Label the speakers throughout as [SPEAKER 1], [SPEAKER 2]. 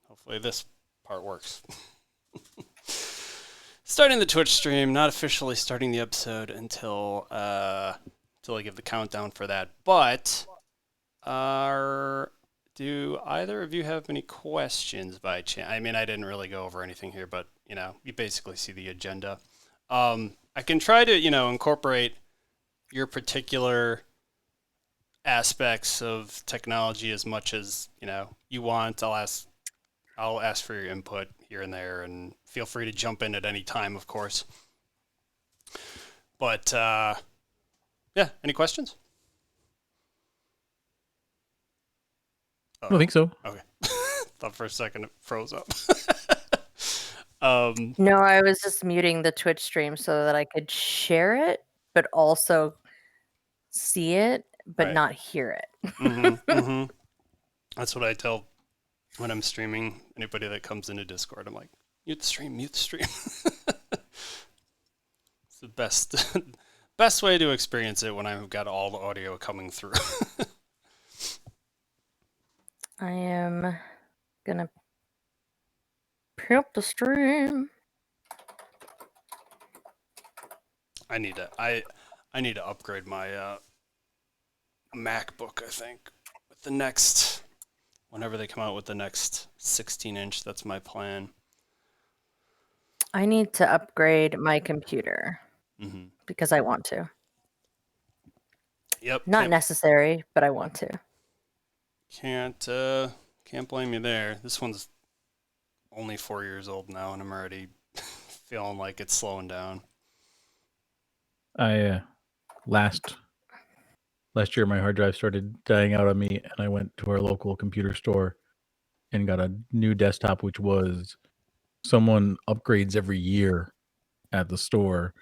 [SPEAKER 1] hopefully this part works. Starting the Twitch stream, not officially starting the episode until I give the countdown for that. But do either of you have any questions by chance? I mean, I didn't really go over anything here, but you basically see the agenda. I can try to incorporate your particular aspects of technology as much as you want. I'll ask for your input here and there, and feel free to jump in at any time, of course. But yeah, any questions?
[SPEAKER 2] I don't think so.
[SPEAKER 1] Okay. Thought for a second it froze up.
[SPEAKER 3] No, I was just muting the Twitch stream so that I could share it, but also see it, but
[SPEAKER 1] Right.
[SPEAKER 3] not hear it.
[SPEAKER 1] Mm-hmm. That's what I tell when I'm streaming anybody that comes into Discord. I'm like, mute the stream. It's the best way to experience it when I've got all the audio coming through.
[SPEAKER 3] I am gonna pimp the stream.
[SPEAKER 1] I need to upgrade my MacBook, I think, with the next, whenever they come out with the next 16-inch. That's my plan.
[SPEAKER 3] I need to upgrade my computer because I want to.
[SPEAKER 1] Yep.
[SPEAKER 3] Not necessary, but I want to.
[SPEAKER 1] Can't blame you there. This one's only 4 years old now, and I'm already feeling like it's slowing down.
[SPEAKER 2] I last year my hard drive started dying out on me, and I went to our local computer store and got a new desktop, which was someone upgrades every year at the store,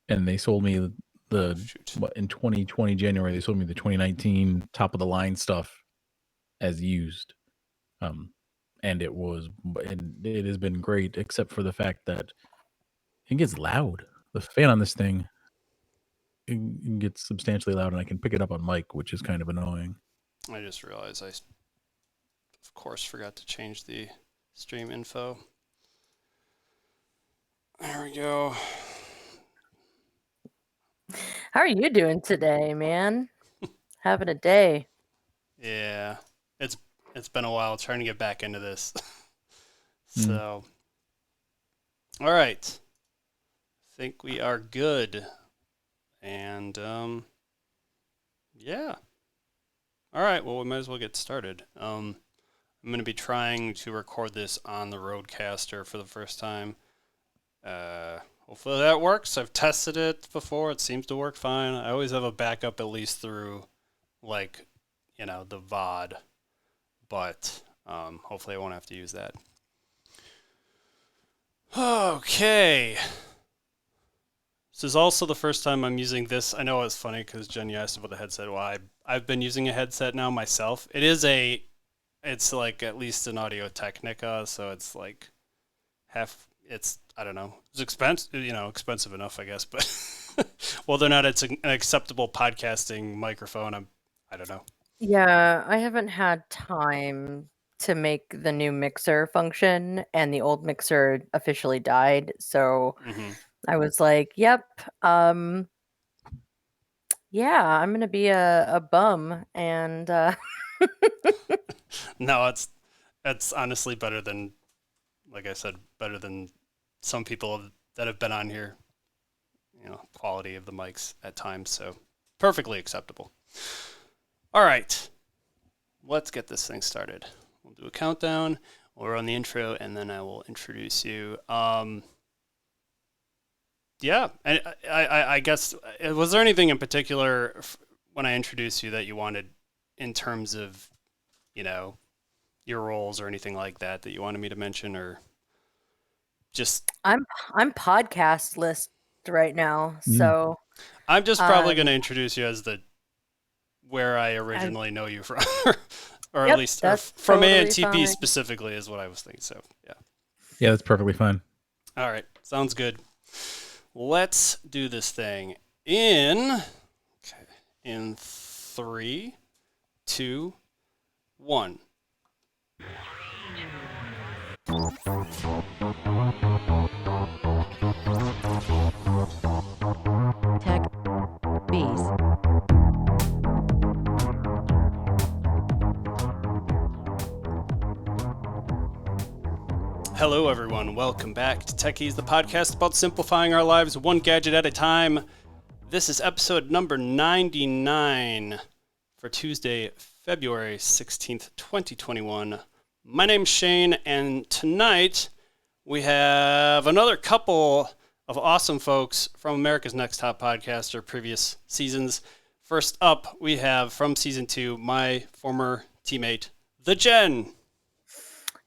[SPEAKER 2] and they sold me in 2020 January they sold me the 2019 top of the line stuff as used, and it has been great, except for the fact that it gets loud. The fan on this thing, it gets substantially loud, and I can pick it up on mic, which is kind of annoying.
[SPEAKER 1] I just realized I, of course, forgot to change the stream info. There we go.
[SPEAKER 3] How are you doing today, man? Having a day.
[SPEAKER 1] Yeah, it's been a while trying to get back into this. So, all right. I think we are good. And, yeah. All right, well, we might as well get started. I'm going to be trying to record this on the Rodecaster for the first time. Hopefully that works. I've tested it before. It seems to work fine. I always have a backup at least through, the VOD. But hopefully I won't have to use that. Okay. This is also the first time I'm using this. I know it's funny because Jen, you asked about the headset. Well, I've been using a headset now myself. It's like at least an Audio-Technica, so it's like I don't know. It's expensive enough, I guess, but whether or not it's an acceptable podcasting microphone, I don't know.
[SPEAKER 3] Yeah, I haven't had time to make the new mixer function, and the old mixer officially died, so I was like, yep, yeah, I'm gonna be a bum, and
[SPEAKER 1] No, that's honestly better than, like I said, better than some people that have been on here. Quality of the mics at times, so perfectly acceptable. All right, let's get this thing started. We'll do a countdown, we'll run the intro, and then I will introduce you. Yeah, and I guess, was there anything in particular when I introduced you that you wanted in terms of, your roles or anything like that you wanted me to mention, or just...
[SPEAKER 3] I'm podcast list right now, so
[SPEAKER 1] I'm just probably going to introduce you as where I originally know you from, or at least from totally ANTP specifically is what I was thinking. So
[SPEAKER 2] yeah, that's perfectly fine.
[SPEAKER 1] All right, sounds good. Let's do this thing in 3, 2, 1. Hello, everyone. Welcome back to Techies, the podcast about simplifying our lives one gadget at a time. This is episode number 99 for Tuesday, February 16th, 2021. My name's Shane, and tonight we have another couple of awesome folks from America's Next Top Podcast or previous seasons. First up, we have from season 2, my former teammate, the Jen.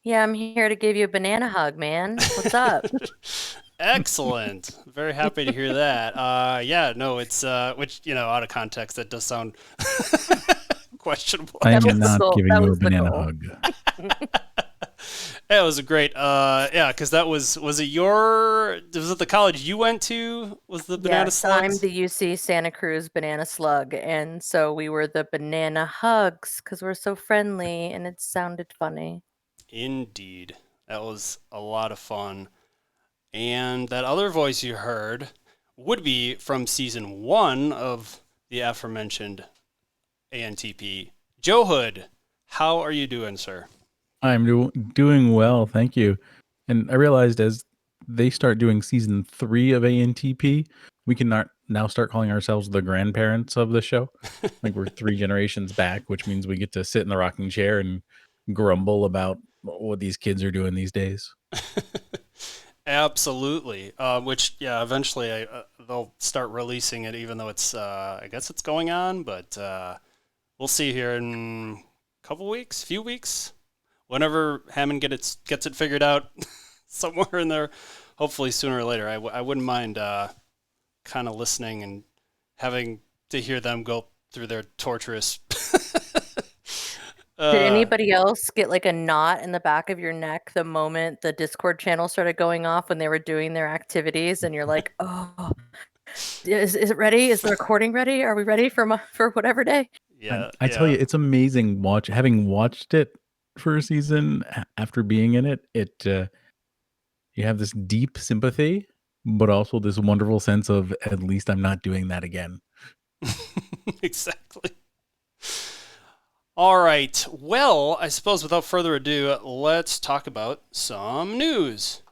[SPEAKER 3] Yeah, I'm here to give you a banana hug, man. What's up?
[SPEAKER 1] Excellent. Very happy to hear that. It's which, out of context, that does sound questionable.
[SPEAKER 2] I'm
[SPEAKER 3] That was the
[SPEAKER 2] not
[SPEAKER 3] goal.
[SPEAKER 2] giving
[SPEAKER 3] That
[SPEAKER 2] you a
[SPEAKER 3] was the
[SPEAKER 2] banana
[SPEAKER 3] goal.
[SPEAKER 2] hug.
[SPEAKER 1] It was a great, because that was it the college you went to? Was the banana
[SPEAKER 3] Yes,
[SPEAKER 1] slugs?
[SPEAKER 3] I'm the UC Santa Cruz banana slug, and so we were the banana hugs because we're so friendly, and it sounded funny.
[SPEAKER 1] Indeed. That was a lot of fun. And that other voice you heard would be from season 1 of the aforementioned ANTP. Joe Hood, how are you doing, sir?
[SPEAKER 2] I'm doing well, thank you. And I realized as they start doing season 3 of ANTP, we can now start calling ourselves the grandparents of the show. Like we're 3 generations back, which means we get to sit in the rocking chair and grumble about what these kids are doing these days.
[SPEAKER 1] Absolutely. Eventually they'll start releasing it, even though it's, I guess it's going on, but we'll see here in a few weeks, whenever Hammond gets it figured out somewhere in there, hopefully sooner or later. I wouldn't mind kind of listening and having to hear them go through their torturous
[SPEAKER 3] Did anybody else get like a knot in the back of your neck the moment the Discord channel started going off when they were doing their activities, and you're like, "Oh, is it ready? Is the recording ready? Are we ready for whatever day?"
[SPEAKER 1] Yeah,
[SPEAKER 2] I tell you, it's amazing having watched it for a season after being in it. You have this deep sympathy, but also this wonderful sense of at least I'm not doing that again.
[SPEAKER 1] Exactly. All right. Well, I suppose without further ado, let's talk about some news.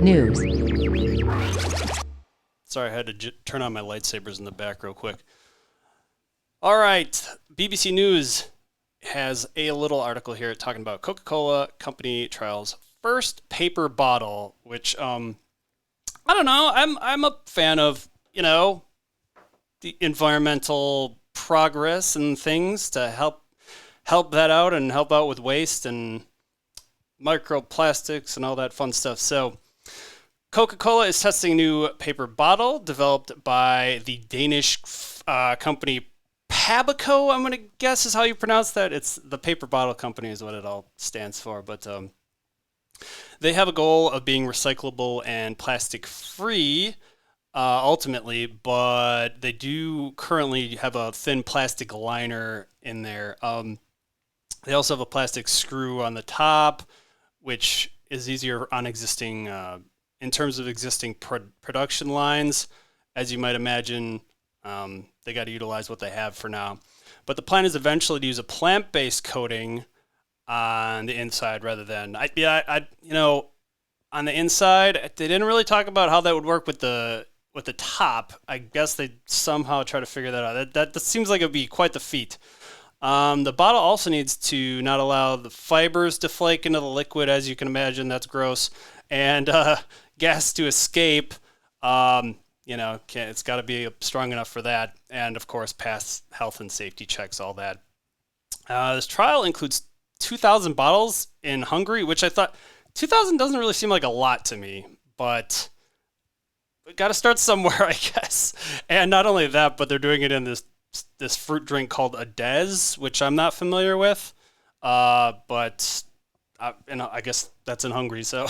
[SPEAKER 4] News.
[SPEAKER 1] Sorry, I had to turn on my lightsabers in the back real quick. All right. BBC News has a little article here talking about Coca-Cola company trials first paper bottle, which I don't know. I'm a fan of, the environmental progress and things to help that out and help out with waste and microplastics and all that fun stuff. So Coca-Cola is testing a new paper bottle developed by the Danish company Pabico, I'm going to guess is how you pronounce that. It's the paper bottle company is what it all stands for. But they have a goal of being recyclable and plastic free ultimately, but they do currently have a thin plastic liner in there. They also have a plastic screw on the top, which is easier on existing, in terms of existing production lines. As you might imagine, they got to utilize what they have for now. But the plan is eventually to use a plant-based coating on the inside rather than, on the inside, they didn't really talk about how that would work with the top. I guess they somehow try to figure that out. That seems like it would be quite the feat. The bottle also needs to not allow the fibers to flake into the liquid, as you can imagine. That's gross. And gas to escape. It's got to be strong enough for that. And, of course, pass health and safety checks, all that. This trial includes 2,000 bottles in Hungary, which I thought 2,000 doesn't really seem like a lot to me, but we got to start somewhere, I guess. And not only that, but they're doing it in this fruit drink called a Des, which I'm not familiar with. But I guess that's in Hungary, so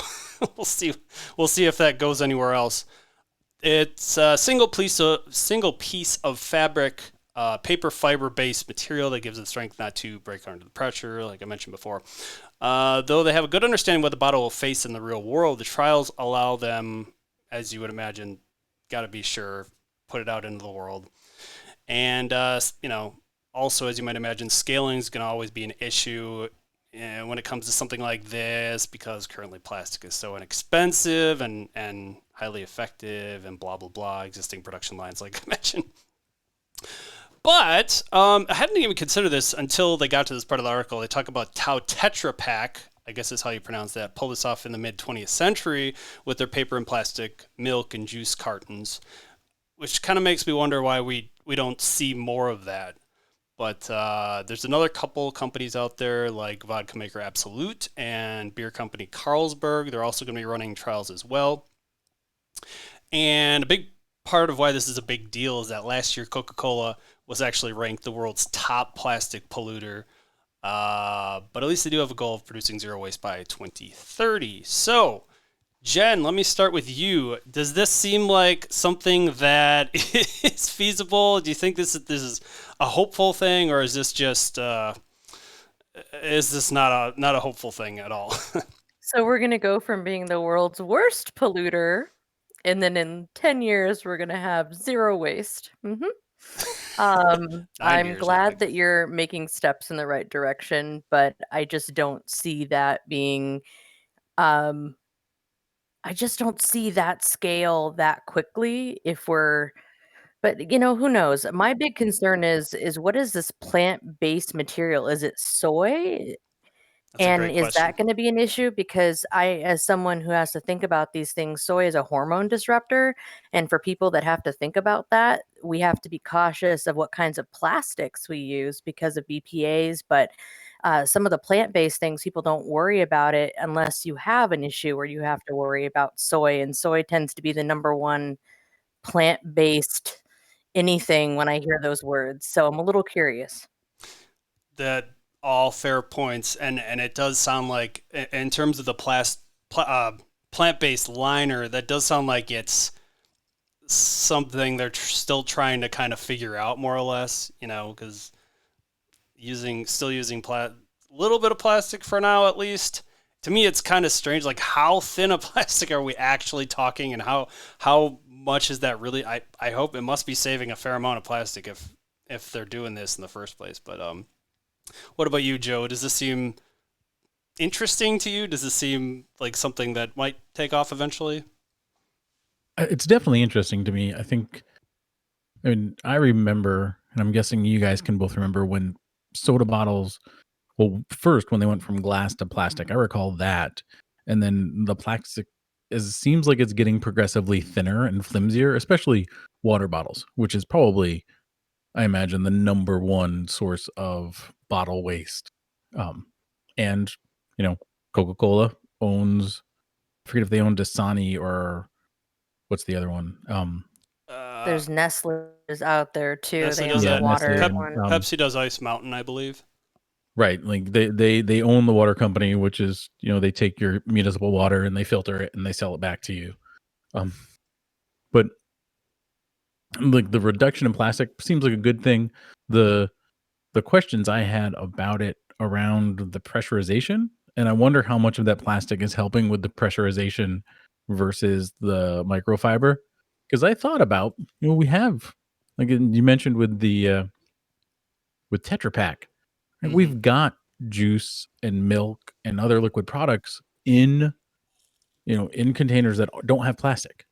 [SPEAKER 1] we'll see. We'll see if that goes anywhere else. It's a single piece of fabric, paper fiber based material that gives it strength not to break under the pressure, like I mentioned before. Though they have a good understanding what the bottle will face in the real world, the trials allow them, as you would imagine, got to be sure, put it out into the world. And, also, as you might imagine, scaling is going to always be an issue when it comes to something like this because currently plastic is so inexpensive and highly effective and blah, blah, blah, existing production lines, like I mentioned. But I hadn't even considered this until they got to this part of the article. They talk about Tau Tetra Pak, I guess is how you pronounce that, pulled this off in the mid 20th century with their paper and plastic milk and juice cartons, which kind of makes me wonder why we don't see more of that. But there's another couple companies out there like vodka maker Absolute and beer company Carlsberg. They're also going to be running trials as well. And a big part of why this is a big deal is that last year Coca-Cola was actually ranked the world's top plastic polluter. But at least they do have a goal of producing zero waste by 2030. So, Jen, let me start with you. Does this seem like something that is feasible? Do you think this is a hopeful thing, or is this just is this not a hopeful thing at all?
[SPEAKER 3] So we're going to go from being the world's worst polluter, and then in 10 years, we're going to have zero waste. I'm
[SPEAKER 1] years,
[SPEAKER 3] glad that you're making steps in the right direction, but I just don't see that being, I just don't see that scale that quickly if we're, but who knows? My big concern is what is this plant-based material? Is it soy?
[SPEAKER 1] That's a
[SPEAKER 3] And
[SPEAKER 1] great
[SPEAKER 3] is
[SPEAKER 1] question.
[SPEAKER 3] that going to be an issue? Because as someone who has to think about these things, soy is a hormone disruptor. And for people that have to think about that, we have to be cautious of what kinds of plastics we use because of BPAs. But some of the plant based things, people don't worry about it unless you have an issue where you have to worry about soy. And soy tends to be the number one plant based anything when I hear those words. So I'm a little curious.
[SPEAKER 1] That all fair points, and it does sound like, in terms of the plant-based liner, that does sound like it's something they're still trying to kind of figure out more or less. Because still using little bit of plastic for now at least. To me, it's kind of strange. Like, how thin a plastic are we actually talking, and how much is that really? I hope it must be saving a fair amount of plastic if they're doing this in the first place. But what about you, Joe? Does this seem interesting to you? Does this seem like something that might take off eventually?
[SPEAKER 2] It's definitely interesting to me. I remember, and I'm guessing you guys can both remember when soda bottles, well, first when they went from glass to plastic, I recall that. And then the plastic seems like it's getting progressively thinner and flimsier, especially water bottles, which is probably, I imagine, the number one source of bottle waste. And, Coca-Cola owns, I forget if they own Dasani or what's the other one?
[SPEAKER 3] There's Nestle is out there too.
[SPEAKER 1] Nestle
[SPEAKER 3] They
[SPEAKER 1] does
[SPEAKER 3] own the
[SPEAKER 1] that.
[SPEAKER 2] Nestle
[SPEAKER 3] water
[SPEAKER 2] and
[SPEAKER 3] one.
[SPEAKER 1] Pepsi does Ice Mountain, I believe.
[SPEAKER 2] right, like they own the water company, which is they take your municipal water and they filter it and they sell it back to you. But like the reduction in plastic seems like a good thing. The questions I had about it around the pressurization, and I wonder how much of that plastic is helping with the pressurization versus the microfiber. Because I thought about, we have, like you mentioned with the with Tetra Pak, like
[SPEAKER 1] Mm-hmm.
[SPEAKER 2] we've got juice and milk and other liquid products in in containers that don't have plastic,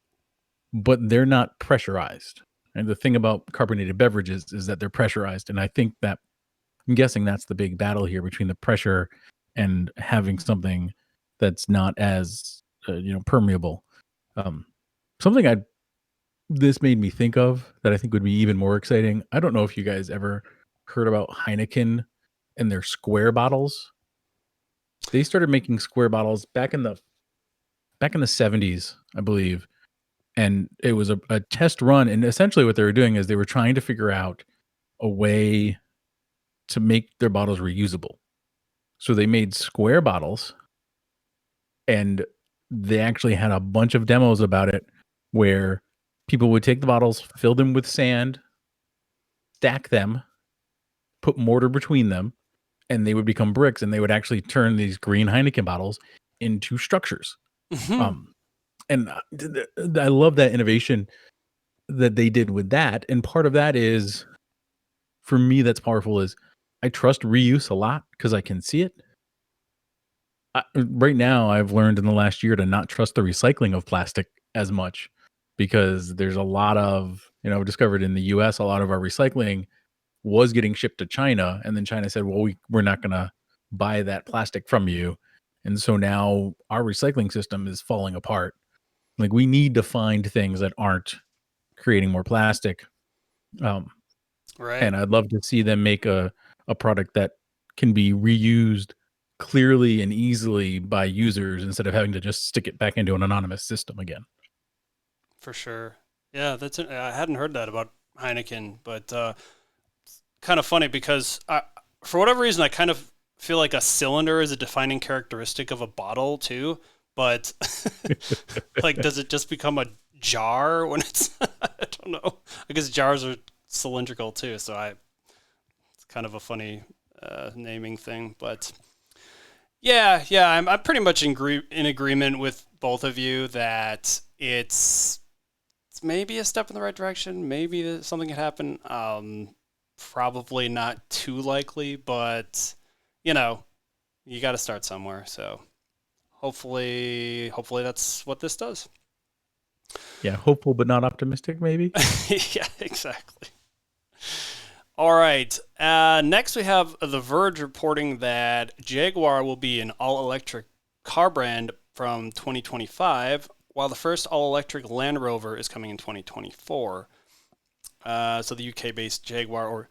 [SPEAKER 2] but they're not pressurized. And the thing about carbonated beverages is that they're pressurized, and I think that I'm guessing that's the big battle here between the pressure and having something that's not as permeable. Um, something this made me think of that I think would be even more exciting. I don't know if you guys ever heard about Heineken and their square bottles. They started making square bottles back in the 70s, I believe, and it was a test run. And essentially, what they were doing is they were trying to figure out a way to make their bottles reusable. So they made square bottles, and they actually had a bunch of demos about it where people would take the bottles, fill them with sand, stack them, put mortar between them, and they would become bricks, and they would actually turn these green Heineken bottles into structures.
[SPEAKER 1] Mm-hmm.
[SPEAKER 2] Um, and I love that innovation that they did with that. And part of that is for me that's powerful is I trust reuse a lot because I can see it. Right now, I've learned in the last year to not trust the recycling of plastic as much because there's a lot of, discovered in the US, a lot of our recycling was getting shipped to China. And then China said, well, we're not going to buy that plastic from you. And so now our recycling system is falling apart. Like we need to find things that aren't creating more plastic. Um,
[SPEAKER 1] Right.
[SPEAKER 2] and I'd love to see them make a product that can be reused clearly and easily by users instead of having to just stick it back into an anonymous system again.
[SPEAKER 1] For sure. Yeah, I hadn't heard that about Heineken, but kind of funny because for whatever reason, I kind of feel like a cylinder is a defining characteristic of a bottle too. But like, does it just become a jar when it's? I don't know. I guess jars are cylindrical too, so it's kind of a funny naming thing. But yeah, I'm pretty much in agreement with both of you that it's maybe a step in the right direction. Maybe something could happen. Probably not too likely, but you got to start somewhere. So hopefully that's what this does.
[SPEAKER 2] Yeah, hopeful but not optimistic, maybe.
[SPEAKER 1] Yeah, exactly. All right. Next, we have The Verge reporting that Jaguar will be an all-electric car brand from 2025, while the first all-electric Land Rover is coming in 2024. So the UK-based Jaguar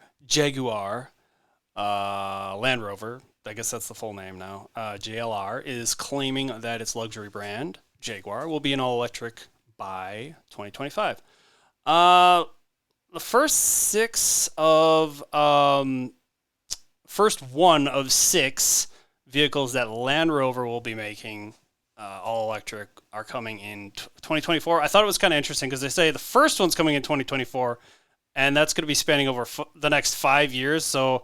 [SPEAKER 1] Land Rover, I guess that's the full name now, JLR, is claiming that its luxury brand, Jaguar, will be an all-electric by 2025. The first one of 6 vehicles that Land Rover will be making all electric are coming in 2024. I thought it was kind of interesting because they say the first one's coming in 2024, and that's going to be spanning over the next 5 years. So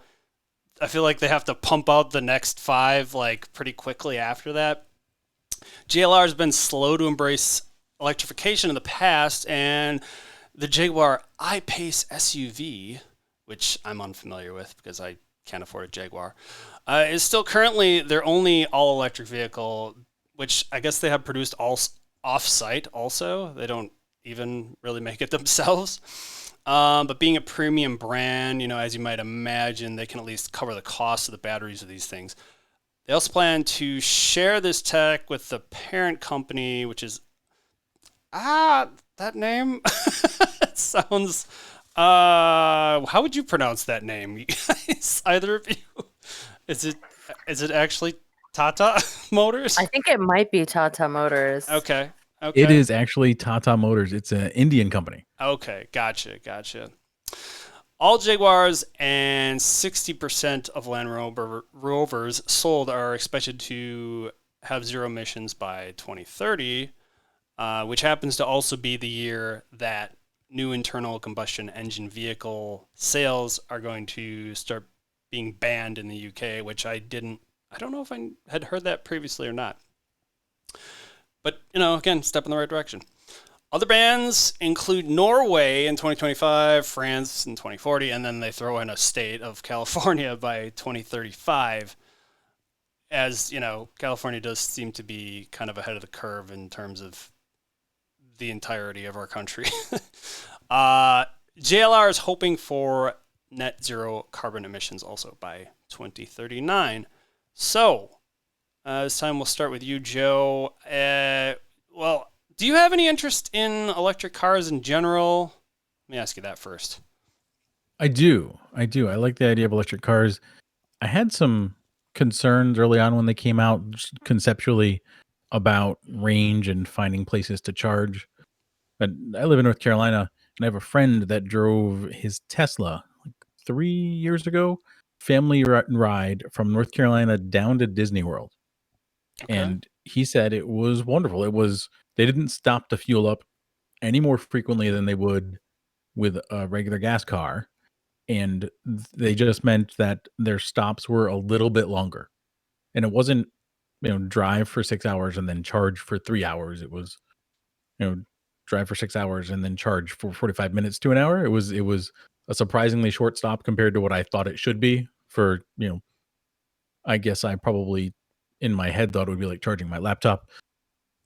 [SPEAKER 1] I feel like they have to pump out the next 5 like pretty quickly after that. JLR has been slow to embrace electrification in the past, and the Jaguar I-Pace SUV, which I'm unfamiliar with because I can't afford a Jaguar, is still currently their only all-electric vehicle, which I guess they have produced all off-site also. They don't even really make it themselves. But being a premium brand, as you might imagine, they can at least cover the cost of the batteries of these things. They also plan to share this tech with the parent company, which is that name. It sounds. How would you pronounce that name, guys? Either of you? Is it actually Tata Motors?
[SPEAKER 3] I think it might be Tata Motors.
[SPEAKER 1] Okay.
[SPEAKER 2] It is actually Tata Motors. It's an Indian company.
[SPEAKER 1] Okay, gotcha. All Jaguars and 60% of Land Rovers sold are expected to have zero emissions by 2030, which happens to also be the year that new internal combustion engine vehicle sales are going to start being banned in the UK, which I don't know if I had heard that previously or not. But, again, step in the right direction. Other bans include Norway in 2025, France in 2040, and then they throw in a state of California by 2035. As, California does seem to be kind of ahead of the curve in terms of the entirety of our country. JLR is hoping for net zero carbon emissions also by 2039. So, this time we'll start with you, Joe. Do you have any interest in electric cars in general? Let me ask you that first.
[SPEAKER 2] I do. I like the idea of electric cars. I had some concerns early on when they came out just conceptually about range and finding places to charge. But I live in North Carolina, and I have a friend that drove his Tesla like 3 years ago, family ride from North Carolina down to Disney World.
[SPEAKER 1] Okay.
[SPEAKER 2] And he said it was wonderful. They didn't stop to fuel up any more frequently than they would with a regular gas car. And they just meant that their stops were a little bit longer. And it wasn't, drive for 6 hours and then charge for 3 hours. It was, drive for 6 hours and then charge for 45 minutes to an hour. It was a surprisingly short stop compared to what I thought it should be for, I guess I probably in my head thought it would be like charging my laptop,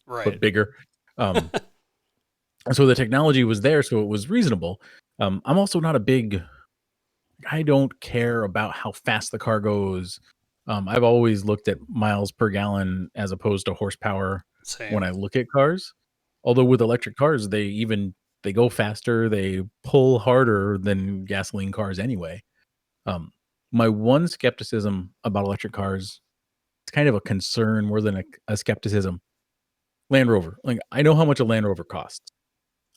[SPEAKER 2] but
[SPEAKER 1] Right.
[SPEAKER 2] bigger. So the technology was there, so it was reasonable. I'm also not a big, I don't care about how fast the car goes. I've always looked at miles per gallon as opposed to horsepower when
[SPEAKER 1] Same.
[SPEAKER 2] I look at cars. Although with electric cars, they go faster, they pull harder than gasoline cars anyway. Um, my one skepticism about electric cars, it's kind of a concern more than a skepticism. Land Rover. Like I know how much a Land Rover costs.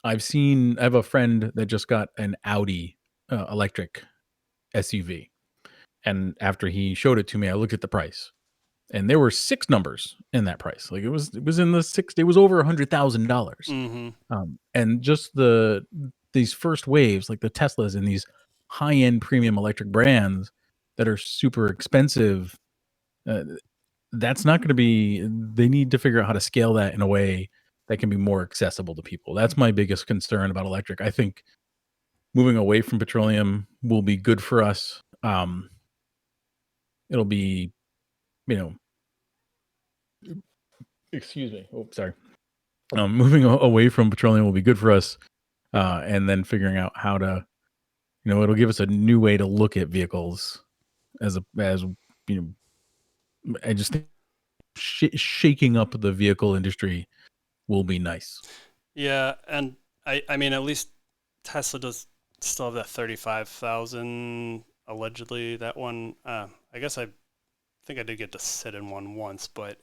[SPEAKER 2] I have a friend that just got an Audi electric SUV. And after he showed it to me, I looked at the price. And there were 6 numbers in that price. Like it was in the six. It was over $100,000.
[SPEAKER 1] Mm-hmm.
[SPEAKER 2] And just these first waves, like the Teslas and these high end premium electric brands that are super expensive, uh, that's not going to be. They need to figure out how to scale that in a way that can be more accessible to people. That's my biggest concern about electric. I think moving away from petroleum will be good for us. It'll be, you know, excuse me. Oh, sorry. Moving away from petroleum will be good for us, and then figuring out how to, it'll give us a new way to look at vehicles as you I just think shaking up the vehicle industry will be nice.
[SPEAKER 1] Yeah, and I mean, at least Tesla does still have that 35,000 allegedly. That one, I guess I think I did get to sit in one once, but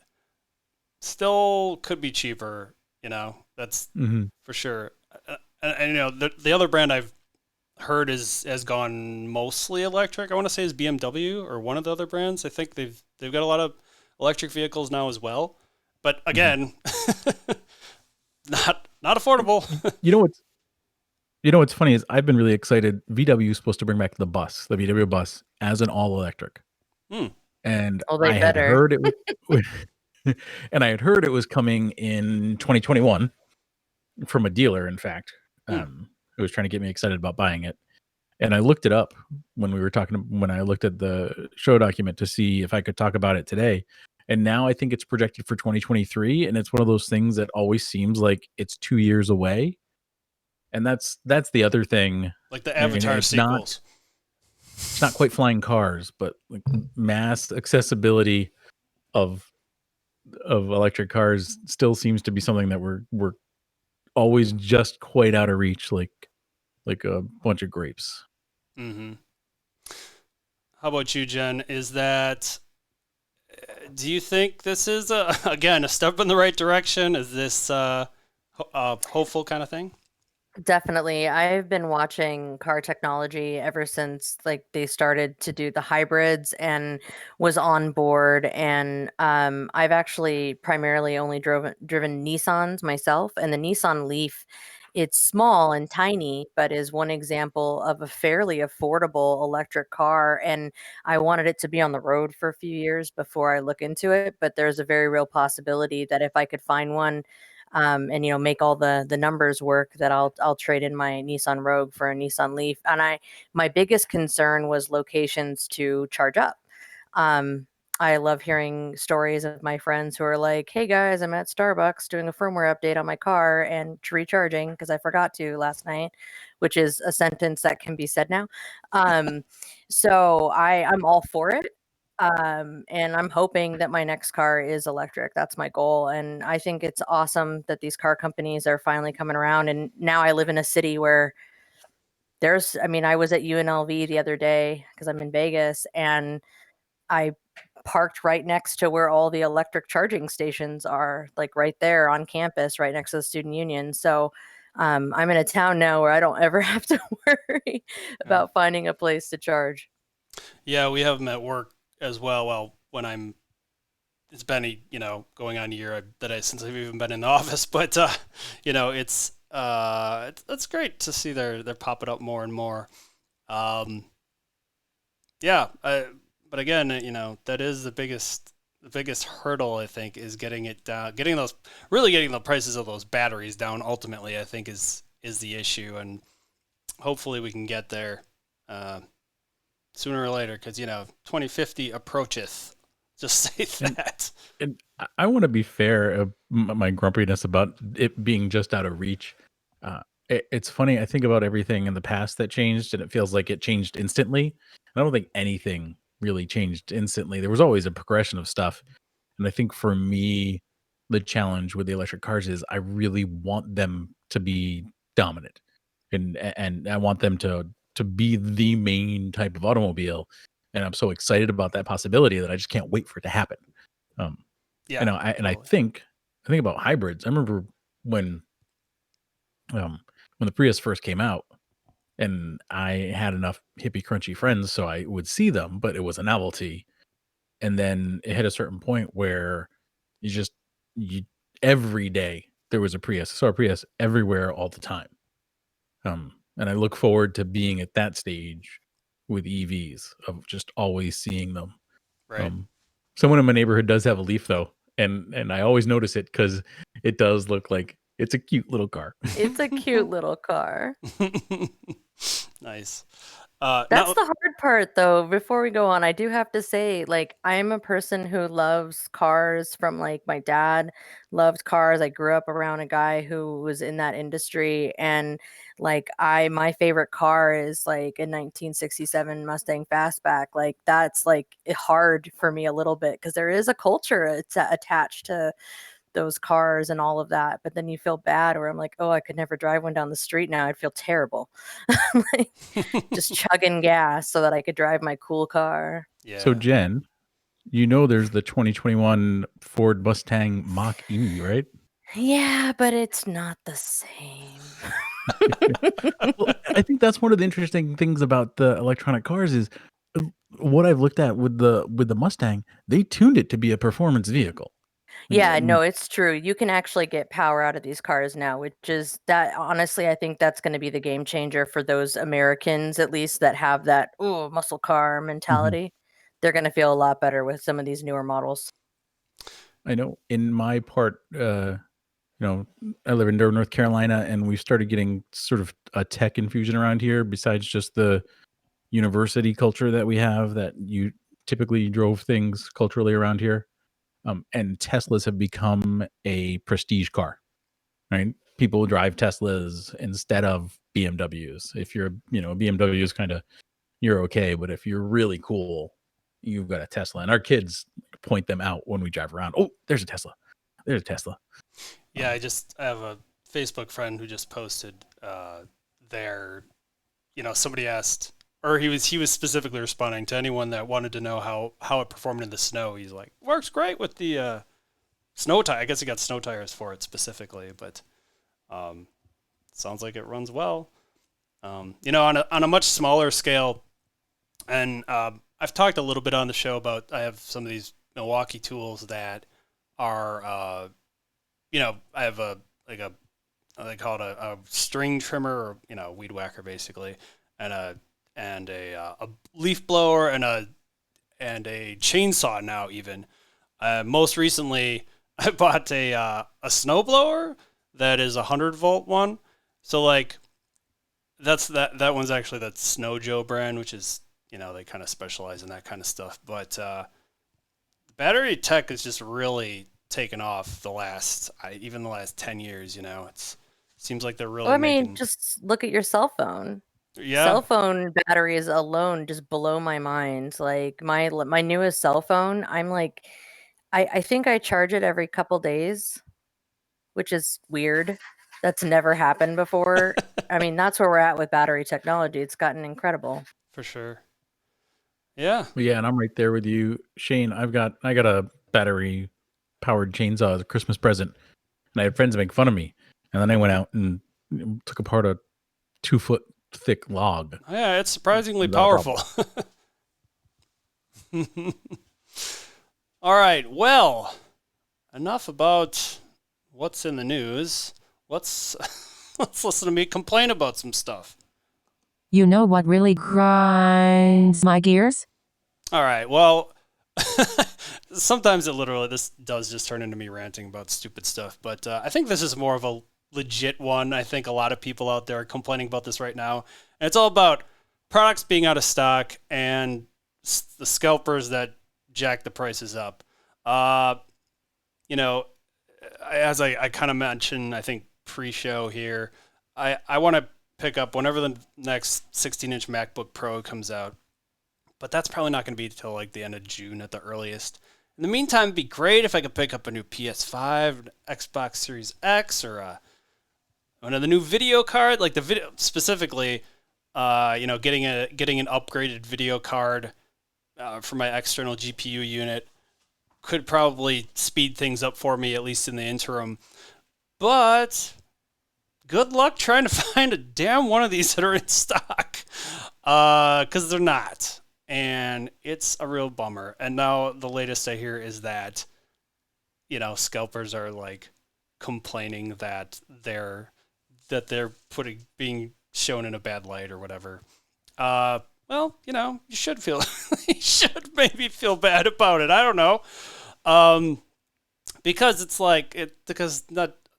[SPEAKER 1] still could be cheaper. That's
[SPEAKER 2] Mm-hmm.
[SPEAKER 1] for sure. And the other brand I've heard has gone mostly electric. I want to say is BMW or one of the other brands. I think they've got a lot of electric vehicles now as well. But again, not affordable.
[SPEAKER 2] What's funny is I've been really excited. VW is supposed to bring back the VW bus as an all electric. And
[SPEAKER 3] Oh, they
[SPEAKER 2] I had
[SPEAKER 3] better.
[SPEAKER 2] heard it was, and I had heard it was coming in 2021 from a dealer, in fact, who was trying to get me excited about buying it. And I looked it up when I looked at the show document to see if I could talk about it today. And now I think it's projected for 2023. And it's one of those things that always seems like it's 2 years away. And that's the other thing.
[SPEAKER 1] Like the
[SPEAKER 2] I mean,
[SPEAKER 1] Avatar sequels.
[SPEAKER 2] It's not quite flying cars, but like mass accessibility of electric cars still seems to be something that we're always just quite out of reach, like a bunch of grapes.
[SPEAKER 1] Mm-hmm. How about you, Jen? Do you think this is again a step in the right direction? Is this a hopeful kind of thing?
[SPEAKER 3] Definitely. I've been watching car technology ever since like they started to do the hybrids and was on board. And I've actually primarily only driven Nissans myself, and the Nissan Leaf, it's small and tiny, but is one example of a fairly affordable electric car. And I wanted it to be on the road for a few years before I look into it. But there's a very real possibility that if I could find one and make all the numbers work, that I'll trade in my Nissan Rogue for a Nissan Leaf. And my biggest concern was locations to charge up. I love hearing stories of my friends who are like, "Hey guys, I'm at Starbucks doing a firmware update on my car and recharging because I forgot to last night," which is a sentence that can be said now. So I'm all for it. And I'm hoping that my next car is electric. That's my goal. And I think it's awesome that these car companies are finally coming around. And now I live in a city where I was at UNLV the other day because I'm in Vegas, and I parked right next to where all the electric charging stations are, like right there on campus, right next to the student union. So I'm in a town now where I don't ever have to worry about finding a place to charge.
[SPEAKER 1] Yeah, we have them at work as well. Well, it's been going on a year since I've even been in the office, but it's great to see they're popping up more and more. Yeah, but again, that is the biggest hurdle, I think, is getting it down, getting the prices of those batteries down. Ultimately, I think is the issue, and hopefully we can get there. sooner or later, because 2050 approacheth. Just say that.
[SPEAKER 2] And I want to be fair my grumpiness about it being just out of reach. It's funny. I think about everything in the past that changed, and it feels like it changed instantly. I don't think anything really changed instantly. There was always a progression of stuff. And I think for me, the challenge with the electric cars is I really want them to be dominant, and I want them to be the main type of automobile. And I'm so excited about that possibility that I just can't wait for it to happen. Um,
[SPEAKER 1] Yeah,
[SPEAKER 2] and I
[SPEAKER 1] totally.
[SPEAKER 2] think about hybrids. I remember when when the Prius first came out, and I had enough hippie crunchy friends, so I would see them, but it was a novelty. And then it hit a certain point where you just you every day there was a Prius. I saw a Prius everywhere all the time. And I look forward to being at that stage with EVs of just always seeing them.
[SPEAKER 1] Right.
[SPEAKER 2] Um, Someone in my neighborhood does have a Leaf though, and I always notice it because it does look like it's a cute little car.
[SPEAKER 3] It's a cute little car.
[SPEAKER 1] Nice.
[SPEAKER 3] That's
[SPEAKER 1] Now,
[SPEAKER 3] the hard part, though. Before we go on, I do have to say, like, I'm a person who loves cars from, like, my dad loved cars. I grew up around a guy who was in that industry, and, like, my favorite car is, like, a 1967 Mustang Fastback. Like, that's, like, hard for me a little bit because there is a culture attached to those cars and all of that. But then you feel bad, where I'm like, oh, I could never drive one down the street now. I'd feel terrible. Like, just chugging gas so that I could drive my cool car.
[SPEAKER 2] So
[SPEAKER 1] yeah.
[SPEAKER 2] Jen, there's the 2021 Ford Mustang Mach E, right?
[SPEAKER 3] Yeah, but it's not the same.
[SPEAKER 2] Well, I think that's one of the interesting things about the electronic cars is what I've looked at with the Mustang. They tuned it to be a performance vehicle.
[SPEAKER 3] Yeah,
[SPEAKER 2] Mm,
[SPEAKER 3] no, it's true. You can actually get power out of these cars now, which is that honestly, I think that's going to be the game changer for those Americans, at least, that have that, oh, muscle car
[SPEAKER 2] mhm.
[SPEAKER 3] mentality. They're going to feel a lot better with some of these newer models.
[SPEAKER 2] I know in my part, I live in Durham, North Carolina, and we started getting sort of a tech infusion around here. Besides just the university culture that we have, that you typically drove things culturally around here. And Teslas have become a prestige car, right? People drive Teslas instead of BMWs. If you're, a BMW is kind of, you're okay. But if you're really cool, you've got a Tesla. And our kids point them out when we drive around. Oh, there's a Tesla. There's a Tesla.
[SPEAKER 1] Yeah, I have a Facebook friend who just posted their, somebody asked, or he was specifically responding to anyone that wanted to know how it performed in the snow. He's like, works great with the snow tire. I guess he got snow tires for it specifically, but um, sounds like it runs well. On a much smaller scale, and I've talked a little bit on the show about I have some of these Milwaukee tools that are I have a like a they call it a string trimmer, or weed whacker basically, and a leaf blower and a chainsaw now even. Most recently, I bought a snow blower that is 100-volt one. So like that one's actually that Snow Joe brand, which is they kind of specialize in that kind of stuff. But battery tech is just really taken off even the last 10 years. It seems like they're
[SPEAKER 3] Well,
[SPEAKER 1] really
[SPEAKER 3] I mean,
[SPEAKER 1] making.
[SPEAKER 3] just look at your cell phone.
[SPEAKER 1] Yeah.
[SPEAKER 3] Cell phone batteries alone just blow my mind. Like my newest cell phone, I'm like, I think I charge it every couple days, which is weird. That's never happened before. I mean, that's where we're at with battery technology. It's gotten incredible.
[SPEAKER 1] For sure. Yeah.
[SPEAKER 2] But yeah, and I'm right there with you, Shane. I got a battery powered chainsaw as a Christmas present, and I had friends make fun of me. And then I went out and took apart a 2 foot thick log
[SPEAKER 1] Yeah, it's surprisingly
[SPEAKER 2] without a problem.
[SPEAKER 1] powerful. All right. Well, enough about what's in the news. Let's let's listen to me complain about some stuff.
[SPEAKER 4] You know what really grinds my gears?
[SPEAKER 1] All right. Well, sometimes this does just turn into me ranting about stupid stuff, but I think this is more of a legit one. I think a lot of people out there are complaining about this right now, and it's all about products being out of stock and the scalpers that jack the prices up. You know, as I kind of mentioned, I think pre-show here, I want to pick up whenever the next 16-inch MacBook Pro comes out, but that's probably not going to be until like the end of June at the earliest. In the meantime, it'd be great if I could pick up a new PS5, Xbox Series X, or one of the new video card, like the video specifically. Getting an upgraded video card for my external GPU unit could probably speed things up for me, at least in the interim. But good luck trying to find a damn one of these that are in stock, because they're not. And it's a real bummer. And now the latest I hear is that, scalpers are like complaining that they're being shown in a bad light or whatever. Well, you should you should maybe feel bad about it. I don't know. Because it's because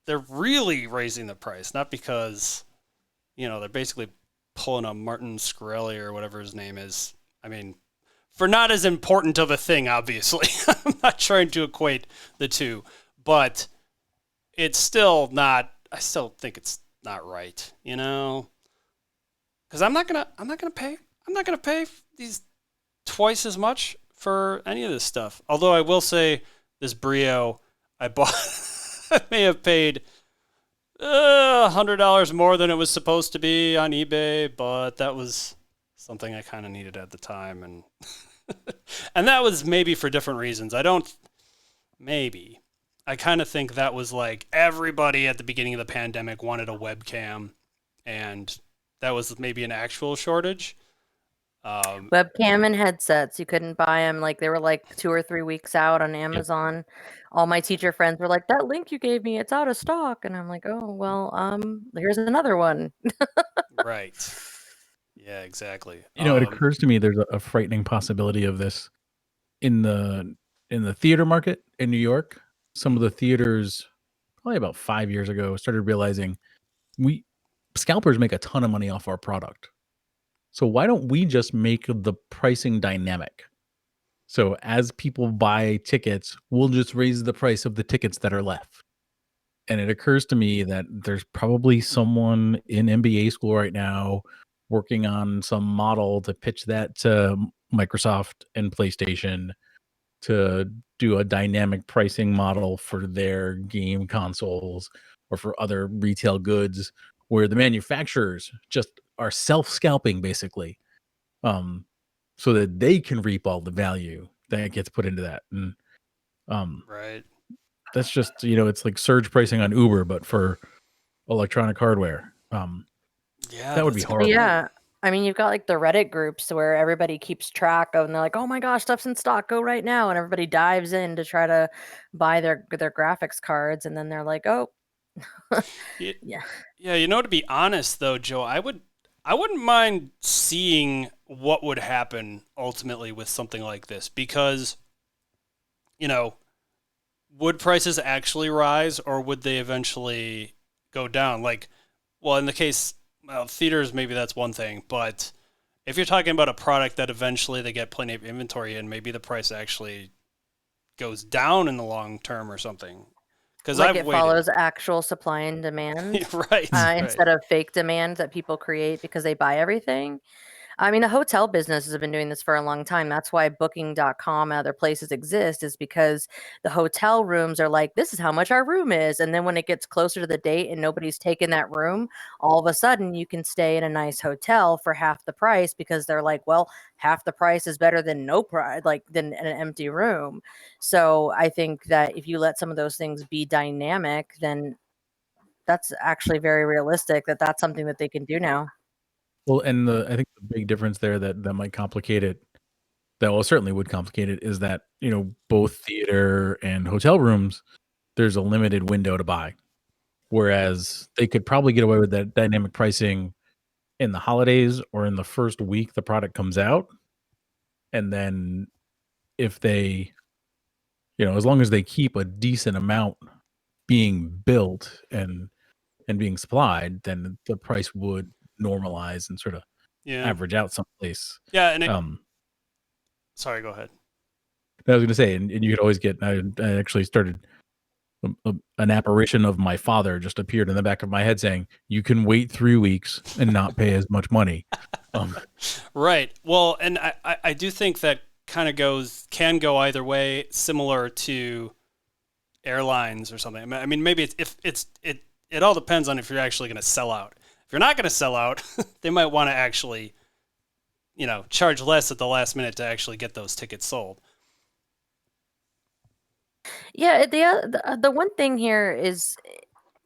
[SPEAKER 1] they're really raising the price, not because, they're basically pulling a Martin Shkreli or whatever his name is. I mean, for not as important of a thing, obviously. I'm not trying to equate the two, but it's still not, I still think it's not right, because I'm not gonna pay these twice as much for any of this stuff. Although I will say, this Brio I bought, I may have paid $100 more than it was supposed to be on eBay, but that was something I kind of needed at the time, and and that was maybe for different reasons. I kind of think that was like everybody at the beginning of the pandemic wanted a webcam, and that was maybe an actual shortage.
[SPEAKER 3] Webcam and headsets, you couldn't buy them. Like, they were like 2 or 3 weeks out on Amazon. Yep. All my teacher friends were like, "That link you gave me, it's out of stock." And I'm like, "Oh, well, here's another one."
[SPEAKER 1] Right. Yeah, exactly.
[SPEAKER 2] It occurs to me there's a frightening possibility of this in the theater market in New York. Some of the theaters, probably about 5 years ago, started realizing scalpers make a ton of money off our product. So why don't we just make the pricing dynamic? So as people buy tickets, we'll just raise the price of the tickets that are left. And it occurs to me that there's probably someone in MBA school right now working on some model to pitch that to Microsoft and PlayStation to do a dynamic pricing model for their game consoles or for other retail goods, where the manufacturers just are self-scalping basically, so that they can reap all the value that gets put into that. And
[SPEAKER 1] right.
[SPEAKER 2] That's just, it's like surge pricing on Uber, but for electronic hardware.
[SPEAKER 1] Yeah,
[SPEAKER 2] that would be horrible.
[SPEAKER 3] Yeah. I mean, you've got like the Reddit groups where everybody keeps track of, and they're like, "Oh my gosh, stuff's in stock, go right now." And everybody dives in to try to buy their graphics cards. And then they're like, "Oh,
[SPEAKER 1] yeah. Yeah, to be honest though, Joe, I wouldn't mind seeing what would happen ultimately with something like this, because, would prices actually rise, or would they eventually go down? Like, well, in the case, theaters, maybe that's one thing, but if you're talking about a product that eventually they get plenty of inventory in, maybe the price actually goes down in the long term or something. Because
[SPEAKER 3] like it follows actual supply and demand,
[SPEAKER 1] right?
[SPEAKER 3] Instead of fake demand that people create because they buy everything. I mean, the hotel businesses have been doing this for a long time. That's why Booking.com and other places exist, is because the hotel rooms are like, this is how much our room is. And then when it gets closer to the date and nobody's taken that room, all of a sudden you can stay in a nice hotel for half the price, because they're like, well, half the price is better than no price, than an empty room. So I think that if you let some of those things be dynamic, then that's actually very realistic, that that's something that they can do now.
[SPEAKER 2] Well, and I think the big difference there that might complicate it, certainly would complicate it, is that, both theater and hotel rooms, there's a limited window to buy. Whereas they could probably get away with that dynamic pricing in the holidays or in the first week the product comes out. And then if they, as long as they keep a decent amount being built and being supplied, then the price would normalize and sort of average out someplace.
[SPEAKER 1] Yeah, and sorry, go ahead.
[SPEAKER 2] I was going to say, and you could always get. I actually started. An apparition of my father just appeared in the back of my head saying, "You can wait 3 weeks and not pay as much money."
[SPEAKER 1] Right. Well, and I do think that kind of can go either way, similar to airlines or something. I mean, maybe it all depends on if you're actually going to sell out. If you're not going to sell out, they might want to actually, charge less at the last minute to actually get those tickets sold.
[SPEAKER 3] Yeah, the one thing here is,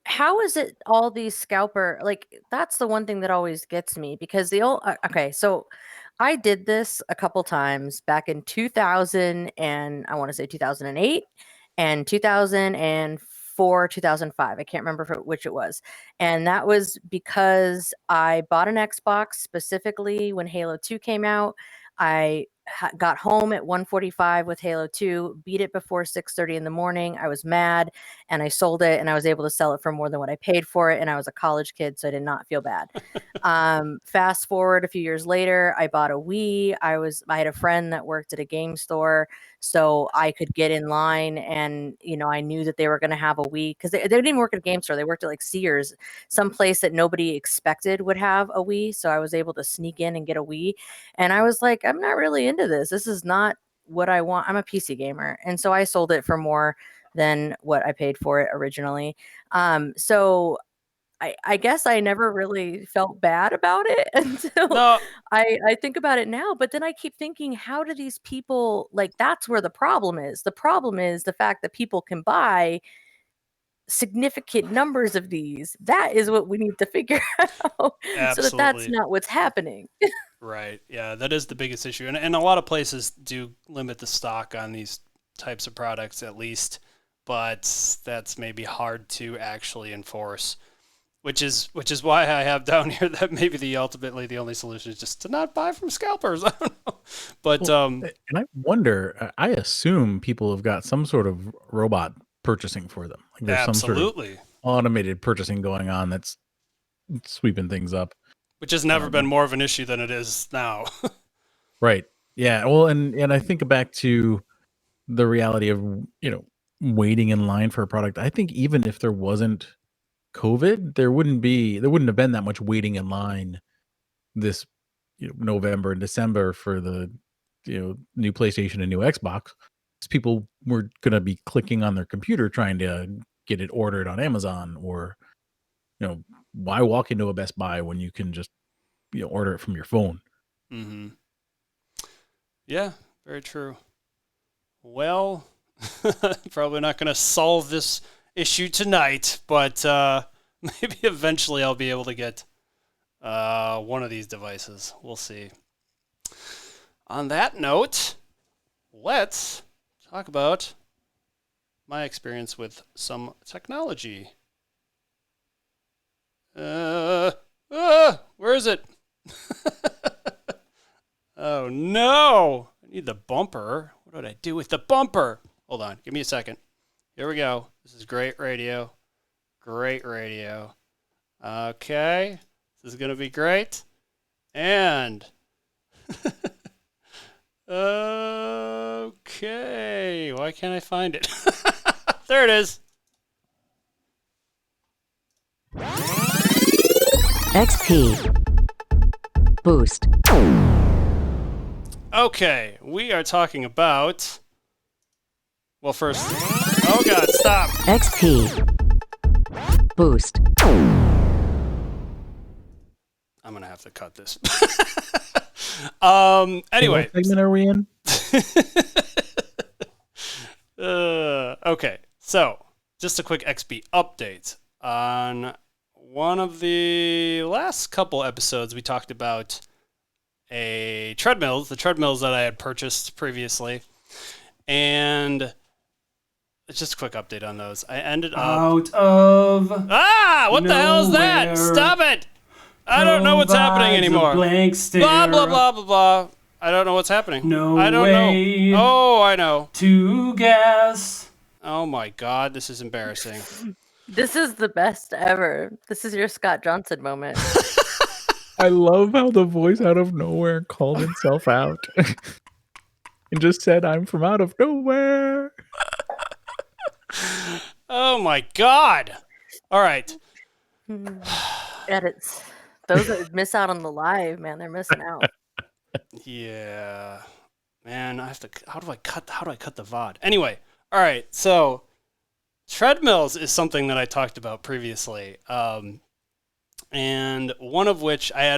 [SPEAKER 3] how is it all these scalper, like, that's the one thing that always gets me, because okay, so I did this a couple times back in 2000, and I want to say 2008 and 2004, 2005. I can't remember which it was. And that was because I bought an Xbox specifically when Halo 2 came out. I got home at 1:45 with Halo 2, beat it before 6:30 in the morning. I was mad, and I sold it, and I was able to sell it for more than what I paid for it, and I was a college kid, so I did not feel bad. Fast forward a few years later, I bought a Wii. I had a friend that worked at a game store, so I could get in line, and I knew that they were going to have a Wii, because they didn't even work at a game store. They worked at like Sears, some place that nobody expected would have a Wii. So I was able to sneak in and get a Wii, and I was like, I'm not really into this. This is not what I want. I'm a PC gamer, and so I sold it for more than what I paid for it originally. So I guess I never really felt bad about it until
[SPEAKER 1] No,
[SPEAKER 3] I think about it now. But then I keep thinking, how do these people, like, that's where the problem is. The problem is the fact that people can buy significant numbers of these. That is what we need to figure out, so that that's
[SPEAKER 1] absolutely.
[SPEAKER 3] not what's happening.
[SPEAKER 1] Right. Yeah, that is the biggest issue. And a lot of places do limit the stock on these types of products at least, but that's maybe hard to actually enforce. Which is why I have down here that maybe ultimately the only solution is just to not buy from scalpers. I don't know. But
[SPEAKER 2] Well, and I wonder, I assume people have got some sort of robot purchasing for them. Like there's some sort of
[SPEAKER 1] absolutely.
[SPEAKER 2] automated purchasing going on that's sweeping things up.
[SPEAKER 1] Which has never been
[SPEAKER 2] Um,
[SPEAKER 1] more of an issue than it is now.
[SPEAKER 2] Right. Yeah. Well, and I think back to the reality of, waiting in line for a product. I think even if there wasn't COVID, there wouldn't have been that much waiting in line this, November and December for the, new PlayStation and new Xbox. 'Cause people were going to be clicking on their computer trying to get it ordered on Amazon, or, why walk into a Best Buy when you can just, order it from your phone?
[SPEAKER 1] Mm-hmm. Yeah, very true. Well, probably not going to solve this issue tonight, but maybe eventually I'll be able to get one of these devices. We'll see. On that note, let's talk about my experience with some technology. Where is it? Oh no! I need the bumper. What did I do with the bumper? Hold on, give me a second. Here we go. This is great radio. Great radio. Okay, this is gonna be great. And okay, why can't I find it? There it is.
[SPEAKER 4] XP. Boost.
[SPEAKER 1] Okay, we are talking about. Well, first. Oh God, stop.
[SPEAKER 4] XP. Boost.
[SPEAKER 1] I'm gonna have to cut this.
[SPEAKER 2] Hey,
[SPEAKER 1] Anyway.
[SPEAKER 2] what segment are we in?
[SPEAKER 1] Okay, so just a quick XP update. On one of the last couple episodes, we talked about the treadmills that I had purchased previously, and just a quick update on those. I ended up
[SPEAKER 5] out of
[SPEAKER 1] what the hell is that?
[SPEAKER 5] nowhere
[SPEAKER 1] Stop it! I don't know what's happening
[SPEAKER 5] provides a
[SPEAKER 1] anymore.
[SPEAKER 5] blank stare
[SPEAKER 1] Blah blah blah blah blah. I don't know what's happening.
[SPEAKER 5] No
[SPEAKER 1] I don't
[SPEAKER 5] way.
[SPEAKER 1] know. Oh, I know.
[SPEAKER 5] to guess.
[SPEAKER 1] Oh my God, this is embarrassing.
[SPEAKER 3] This is the best ever. This is your Scott Johnson moment.
[SPEAKER 2] I love how the voice out of nowhere called itself out and just said, "I'm from out of nowhere."
[SPEAKER 1] Oh my god! All right.
[SPEAKER 3] Edits. Those that miss out on the live, man, they're missing out.
[SPEAKER 1] Yeah, man, I have to. How do I cut the VOD? Anyway, all right. So treadmills is something that I talked about previously, and one of which I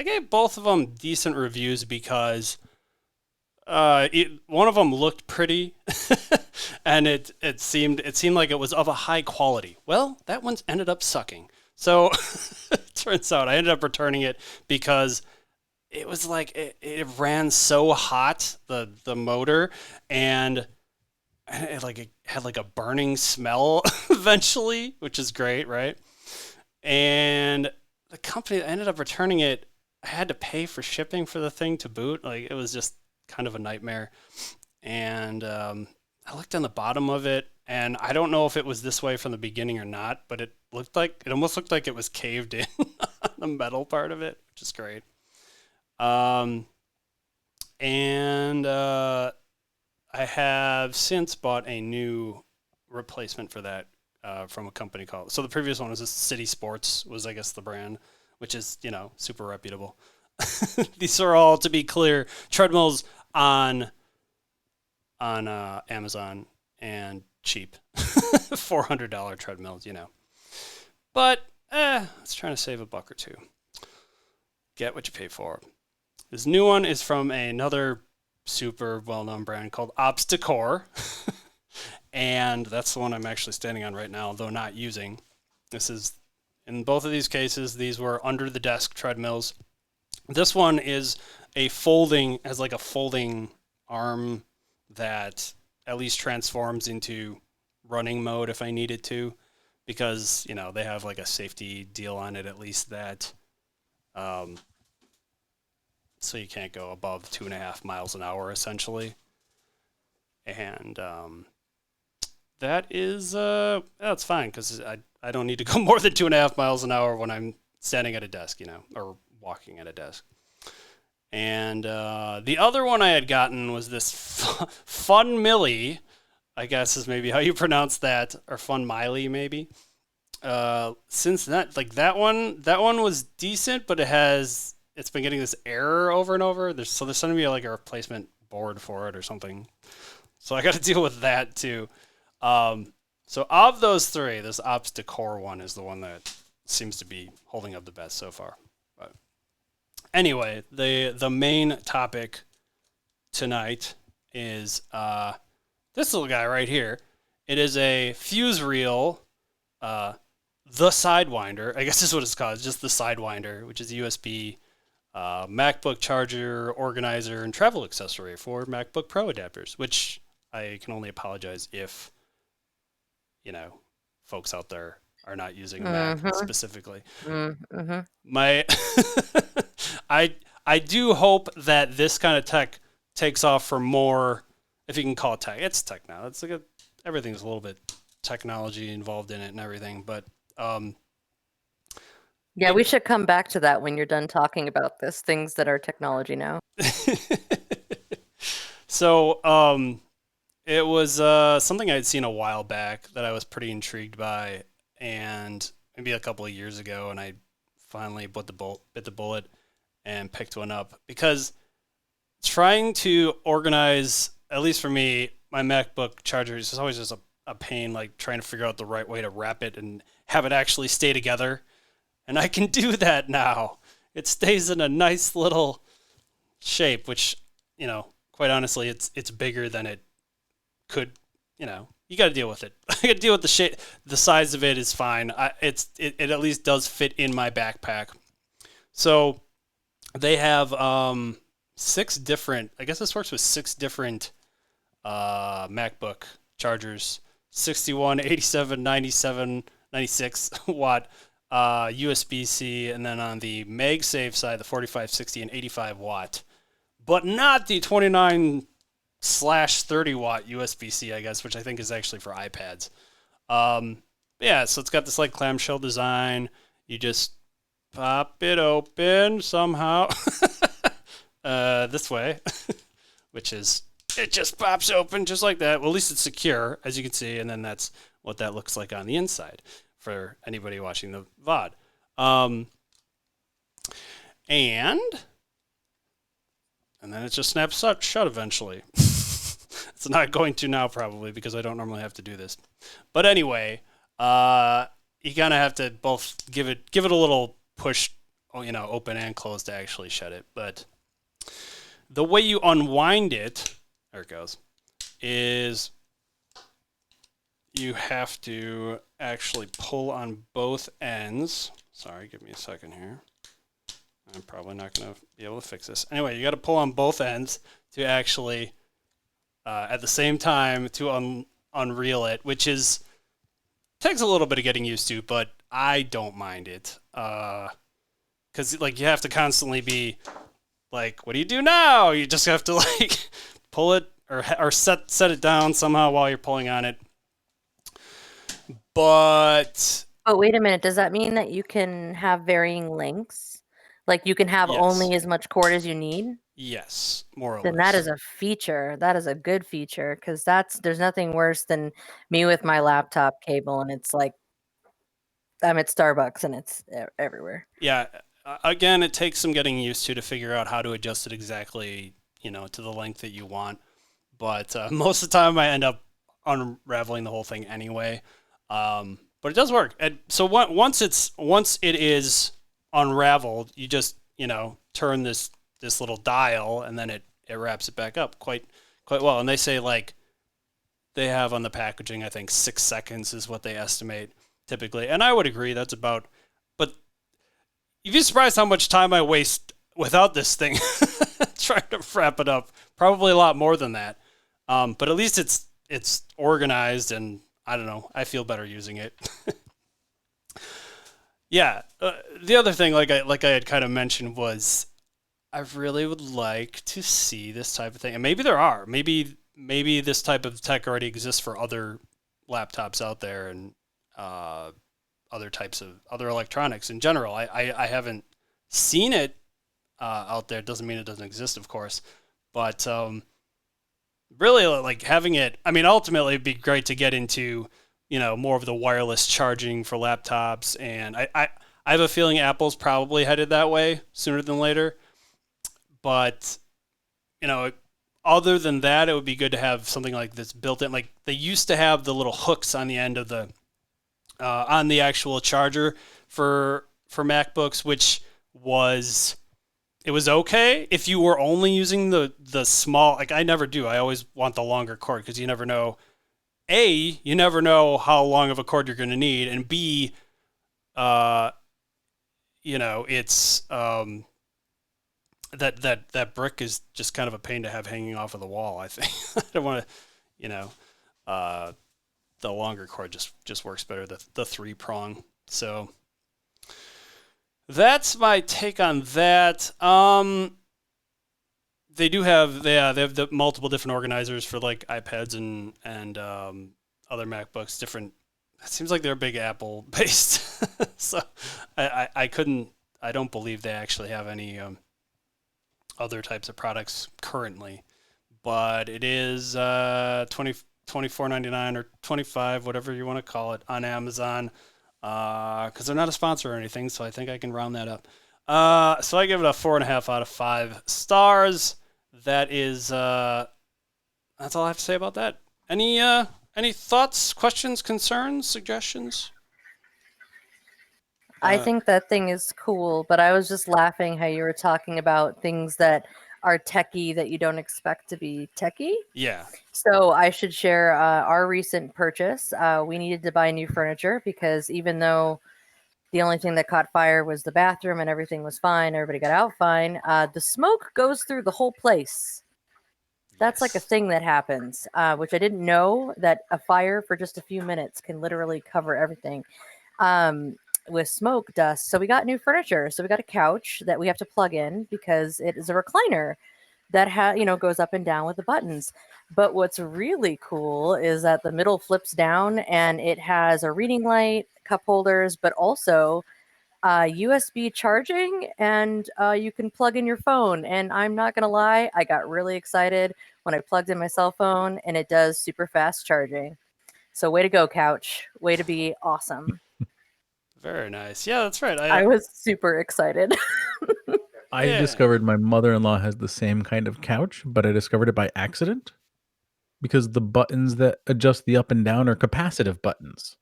[SPEAKER 1] gave both of them decent reviews because one of them looked pretty, and it seemed like it was of a high quality. Well, that one's ended up sucking. So it turns out I ended up returning it because it was like it ran so hot, the motor, and it had like a burning smell eventually, which is great, right? And the company that ended up returning it, I had to pay for shipping for the thing to boot. Like, it was just kind of a nightmare. And I looked on the bottom of it, and I don't know if it was this way from the beginning or not, but it almost looked like it was caved in on the metal part of it, which is great. I have since bought a new replacement for that from a company called. So the previous one was City Sports, was I guess the brand, which is super reputable. These are all, to be clear, treadmills on Amazon and cheap, $400 treadmills, But let's try to save a buck or two. Get what you pay for. This new one is from another super well-known brand called Obstacore. And that's the one I'm actually standing on right now, though not using. This is, in both of these cases, these were under-the-desk treadmills. This one has like a folding arm that at least transforms into running mode if I needed to, because, they have like a safety deal on it, at least that, so you can't go above 2.5 miles an hour, essentially. And that is that's fine, because I don't need to go more than 2.5 miles an hour when I'm standing at a desk, or walking at a desk. And the other one I had gotten was this Fun Millie, I guess is maybe how you pronounce that, or Fun Miley maybe. Since that one was decent, but it's been getting this error over and over. There's sending me like a replacement board for it or something. So I got to deal with that too. So of those three, this Obstacore one is the one that seems to be holding up the best so far. But anyway, the main topic tonight is this little guy right here. It is a fuse reel, the Sidewinder. I guess is what it's called. It's just the Sidewinder, which is a USB MacBook charger, organizer, and travel accessory for MacBook Pro adapters, which I can only apologize if, folks out there are not using Mac specifically. My, I do hope that this kind of tech takes off for more, if you can call it tech. It's tech now. It's like everything's a little bit technology involved in it and everything, but
[SPEAKER 3] yeah, we should come back to that when you're done talking about this, things that are technology now.
[SPEAKER 1] So, it was something I'd seen a while back that I was pretty intrigued by, and maybe a couple of years ago, and I finally bit the bullet and picked one up, because trying to organize, at least for me, my MacBook charger is always just a pain, like trying to figure out the right way to wrap it and have it actually stay together. And I can do that now. It stays in a nice little shape, which, quite honestly, it's bigger than it could, you got to deal with it. I got to deal with the shape. The size of it is fine. It at least does fit in my backpack. So they have 6 different, I guess this works with 6 different MacBook chargers, 61, 87, 97, 96 watt USB-C, and then on the MagSafe side, the 45, 60, and 85 watt, but not the 29/30 watt USB-C, I guess, which I think is actually for iPads. Yeah, so it's got this like clamshell design. You just pop it open somehow this way, which is, it just pops open just like that. Well, at least it's secure, as you can see, and then that's what that looks like on the inside for anybody watching the VOD. And then it just snaps shut eventually. It's not going to now, probably, because I don't normally have to do this. But anyway, you kind of have to both give it a little push, open and close to actually shut it. But the way you unwind it, there it goes, is you have to actually pull on both ends. Sorry, give me a second here. I'm probably not going to be able to fix this. Anyway, you got to pull on both ends to actually, at the same time, to unreel it, which takes a little bit of getting used to, but I don't mind it. Because you have to constantly be like, what do you do now? You just have to pull it or set it down somehow while you're pulling on it. But
[SPEAKER 3] wait a minute, does that mean that you can have varying lengths? Like you can have
[SPEAKER 1] Yes.
[SPEAKER 3] only as much cord as you need?
[SPEAKER 1] Yes, more or
[SPEAKER 3] Then
[SPEAKER 1] less.
[SPEAKER 3] that is a feature. That is a good feature, because there's nothing worse than me with my laptop cable, and it's like I'm at Starbucks and it's everywhere.
[SPEAKER 1] Yeah. Again, it takes some getting used to figure out how to adjust it exactly, to the length that you want. But most of the time, I end up unraveling the whole thing anyway. But it does work. And so once it is unraveled, you just turn this little dial, and then it wraps it back up quite well. And they say they have on the packaging, I think 6 seconds is what they estimate typically, and I would agree that's about. But you'd be surprised how much time I waste without this thing trying to wrap it up. Probably a lot more than that. But at least it's organized, and I don't know, I feel better using it. Yeah, the other thing, like I had kind of mentioned, was I really would like to see this type of thing, and maybe there are, maybe this type of tech already exists for other laptops out there, and other types of other electronics in general. I haven't seen it out there. It doesn't mean it doesn't exist, of course, but really having it. I mean, ultimately, it'd be great to get into more of the wireless charging for laptops, and I have a feeling Apple's probably headed that way sooner than later. But other than that, it would be good to have something like this built in. Like they used to have the little hooks on the end of the on the actual charger for MacBooks, which was okay if you were only using the small. Like I never do. I always want the longer cord because you never know. A, you never know how long of a cord you're going to need, and B, it's that brick is just kind of a pain to have hanging off of the wall. I think I don't want to, the longer cord just works better. The 3-prong. So that's my take on that. They have the multiple different organizers for iPads and other MacBooks. Different. It seems like they're big Apple based. So I don't believe they actually have any other types of products currently. But it is $24.99 or $25, whatever you want to call it, on Amazon. Because they're not a sponsor or anything, so I think I can round that up. So I give it a 4.5 out of 5 stars. That is, that's all I have to say about that. Any thoughts, questions, concerns, suggestions?
[SPEAKER 3] I think that thing is cool, but I was just laughing how you were talking about things that are techie that you don't expect to be techie.
[SPEAKER 1] Yeah.
[SPEAKER 3] So I should share our recent purchase. We needed to buy new furniture because even though the only thing that caught fire was the bathroom and everything was fine, everybody got out fine, the smoke goes through the whole place. That's like a thing that happens, which I didn't know, that a fire for just a few minutes can literally cover everything with smoke dust. So we got new furniture. So we got a couch that we have to plug in because it is a recliner that goes up and down with the buttons. But what's really cool is that the middle flips down and it has a reading light, cup holders, but also USB charging, and you can plug in your phone. And I'm not gonna lie, I got really excited when I plugged in my cell phone, and it does super fast charging. So way to go, couch. Way to be awesome.
[SPEAKER 1] Very nice. Yeah, that's right.
[SPEAKER 3] I was super excited.
[SPEAKER 2] I
[SPEAKER 1] Yeah.
[SPEAKER 2] discovered my mother-in-law has the same kind of couch, but I discovered it by accident because the buttons that adjust the up and down are capacitive buttons.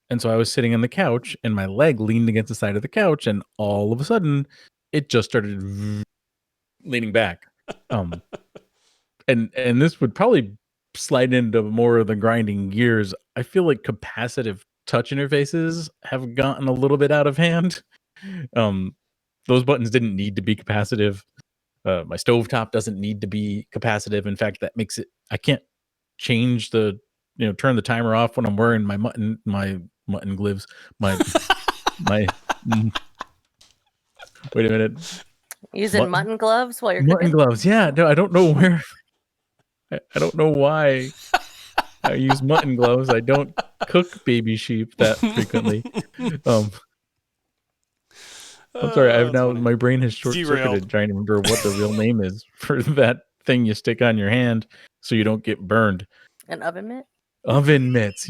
[SPEAKER 2] And so I was sitting on the couch and my leg leaned against the side of the couch, and all of a sudden it just started leaning back. And this would probably slide into more of the grinding gears. I feel like capacitive touch interfaces have gotten a little bit out of hand. Those buttons didn't need to be capacitive. My stovetop doesn't need to be capacitive. In fact, that makes it, I can't change the, turn the timer off when I'm wearing my mutton gloves. My wait a minute.
[SPEAKER 3] Using mutton gloves while you're
[SPEAKER 2] Mutton
[SPEAKER 3] cooking?
[SPEAKER 2] gloves. Yeah, no, I don't know where. I don't know why I use mutton gloves. I don't cook baby sheep that frequently. I'm sorry. I've now
[SPEAKER 1] funny.
[SPEAKER 2] my brain has short circuited
[SPEAKER 1] Derailed.
[SPEAKER 2] trying to remember what the real name is for that thing you stick on your hand so you don't get burned.
[SPEAKER 3] An oven mitt?
[SPEAKER 2] Oven mitts.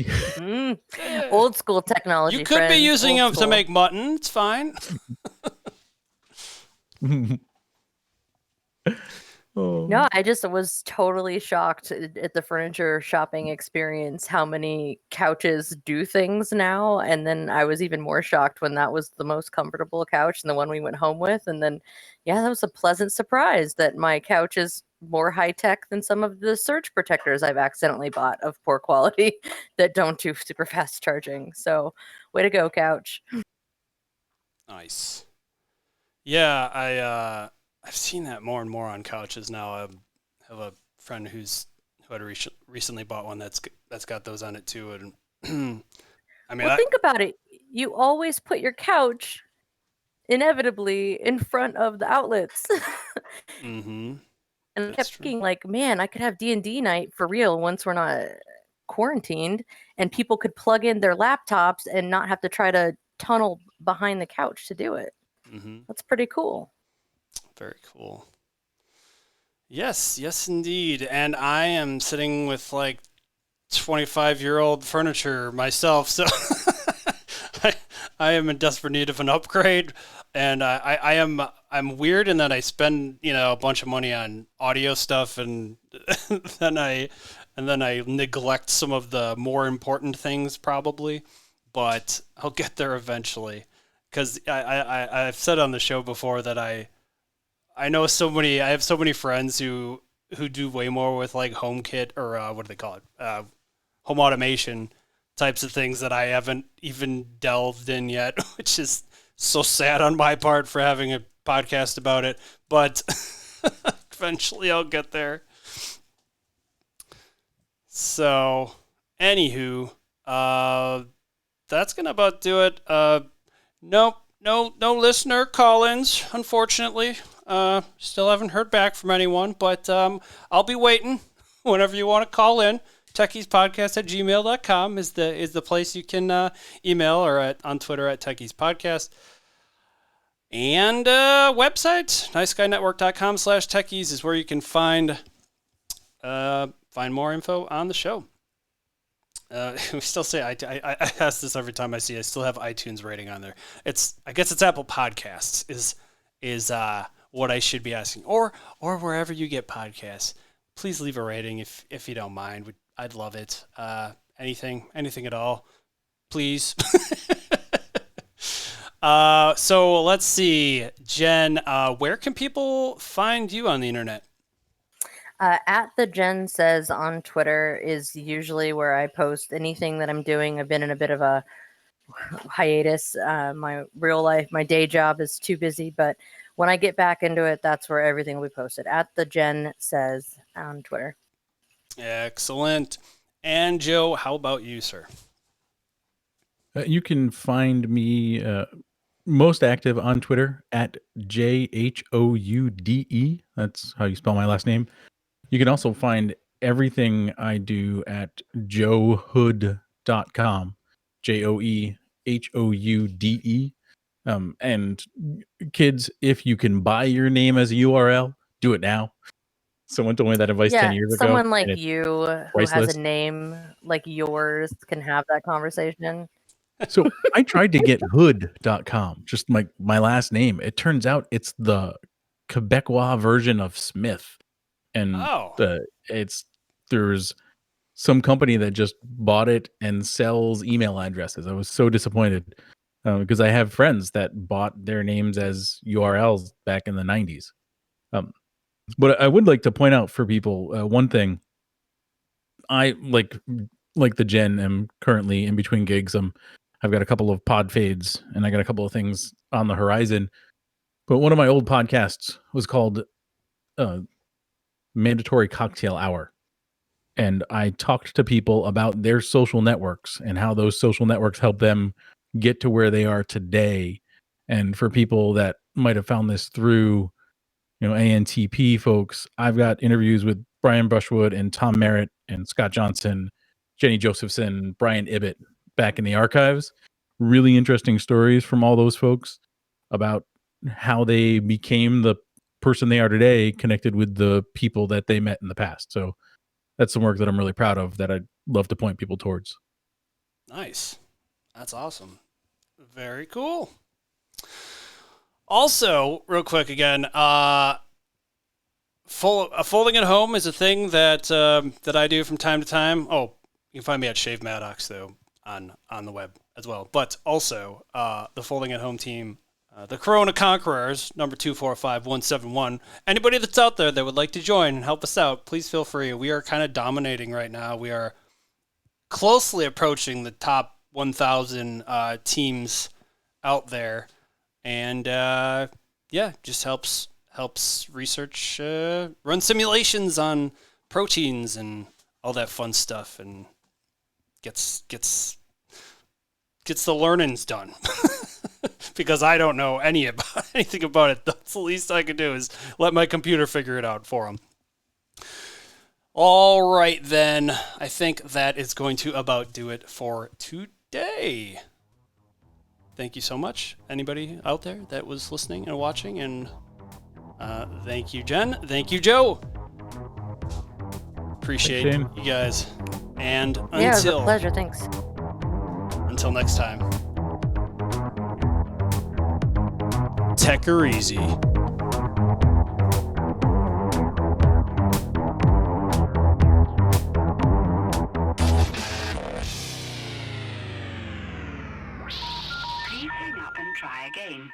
[SPEAKER 3] Old school technology.
[SPEAKER 1] You could be
[SPEAKER 3] friends.
[SPEAKER 1] using
[SPEAKER 3] Old
[SPEAKER 1] them to
[SPEAKER 3] school.
[SPEAKER 1] make mutton. It's fine.
[SPEAKER 2] Oh.
[SPEAKER 3] No, I just was totally shocked at the furniture shopping experience how many couches do things now. And then I was even more shocked when that was the most comfortable couch and the one we went home with. And then, yeah, that was a pleasant surprise that my couch is more high tech than some of the surge protectors I've accidentally bought of poor quality that don't do super fast charging. So, way to go, couch.
[SPEAKER 1] Nice. Yeah, I've seen that more and more on couches now. I have a friend who had recently bought one that's got those on it too. And I mean,
[SPEAKER 3] Well, think about it. You always put your couch inevitably in front of the outlets.
[SPEAKER 1] mm-hmm.
[SPEAKER 3] And I
[SPEAKER 1] That's
[SPEAKER 3] kept
[SPEAKER 1] true.
[SPEAKER 3] thinking, like, man, I could have D&D night for real once we're not quarantined, and people could plug in their laptops and not have to try to tunnel behind the couch to do it.
[SPEAKER 1] Mm-hmm.
[SPEAKER 3] That's pretty cool.
[SPEAKER 1] Very cool. Yes, indeed. And I am sitting with like 25-year-old furniture myself, so I am in desperate need of an upgrade. And I'm weird in that I spend a bunch of money on audio stuff, and then I neglect some of the more important things probably, but I'll get there eventually. Because I've said on the show before that I have so many friends who do way more with like HomeKit or what do they call it, home automation types of things that I haven't even delved in yet, which is so sad on my part for having a podcast about it. But eventually I'll get there. So, anywho, that's gonna about do it. Nope, no listener call-ins, unfortunately. Still haven't heard back from anyone, but I'll be waiting whenever you want to call in. techiespodcast@gmail.com is the place you can email, or on Twitter @techiespodcast. And website, niceguynetwork.com/techies is where you can find more info on the show. We still say I ask this every time I see. I still have iTunes rating on there. I guess it's Apple Podcasts is what I should be asking, or wherever you get podcasts. Please leave a rating if you don't mind. I'd love it. Anything at all, please. So let's see, Jen. Where can people find you on the internet?
[SPEAKER 3] At the Jen Says on Twitter is usually where I post anything that I'm doing. I've been in a bit of a hiatus. My real life, my day job is too busy, but when I get back into it, that's where everything will be posted. At the Jen Says on Twitter.
[SPEAKER 1] Excellent. And Joe, how about you, sir?
[SPEAKER 2] You can find me most active on Twitter at JHOUDE. That's how you spell my last name. You can also find everything I do at joehood.com. JOEHOUDE. And kids, if you can buy your name as a URL, do it now. Someone told me that advice 10 years ago.
[SPEAKER 3] Someone like
[SPEAKER 2] and it's
[SPEAKER 3] you who
[SPEAKER 2] priceless.
[SPEAKER 3] has a name like yours can have that conversation.
[SPEAKER 2] So I tried to get hood.com, just my last name. It turns out it's the Quebecois version of Smith. And there's some company that just bought it and sells email addresses. I was so disappointed because I have friends that bought their names as URLs back in the 90s. But I would like to point out for people one thing. I like the Gen am currently in between gigs. I've got a couple of pod fades and I got a couple of things on the horizon. But one of my old podcasts was called Mandatory Cocktail Hour. And I talked to people about their social networks and how those social networks help them get to where they are today. And for people that might have found this through, ANTP folks, I've got interviews with Brian Brushwood and Tom Merritt and Scott Johnson, Jenny Josephson, Brian Ibbett back in the archives. Really interesting stories from all those folks about how they became the person they are today, connected with the people that they met in the past. So that's some work that I'm really proud of that I'd love to point people towards.
[SPEAKER 1] Nice. That's awesome. Very cool. Also, real quick again, folding at home is a thing that that I do from time to time. Oh, you can find me at Shave Maddox, though, on the web as well. But also, the folding at home team, the Corona Conquerors, number 245-171. Anybody that's out there that would like to join and help us out, please feel free. We are kind of dominating right now. We are closely approaching the top 1,000 teams out there. And, just helps research, run simulations on proteins and all that fun stuff, and gets the learnings done. Because I don't know anything about it. That's the least I can do is let my computer figure it out for them. All right, then. I think that is going to about do it for today. Thank you so much, anybody out there that was listening and watching. And thank you, Jen. Thank you, Joe. Appreciate you guys. And
[SPEAKER 3] it was a pleasure. Thanks.
[SPEAKER 1] Until next time. Tech her easy.
[SPEAKER 6] Please hang up and try again.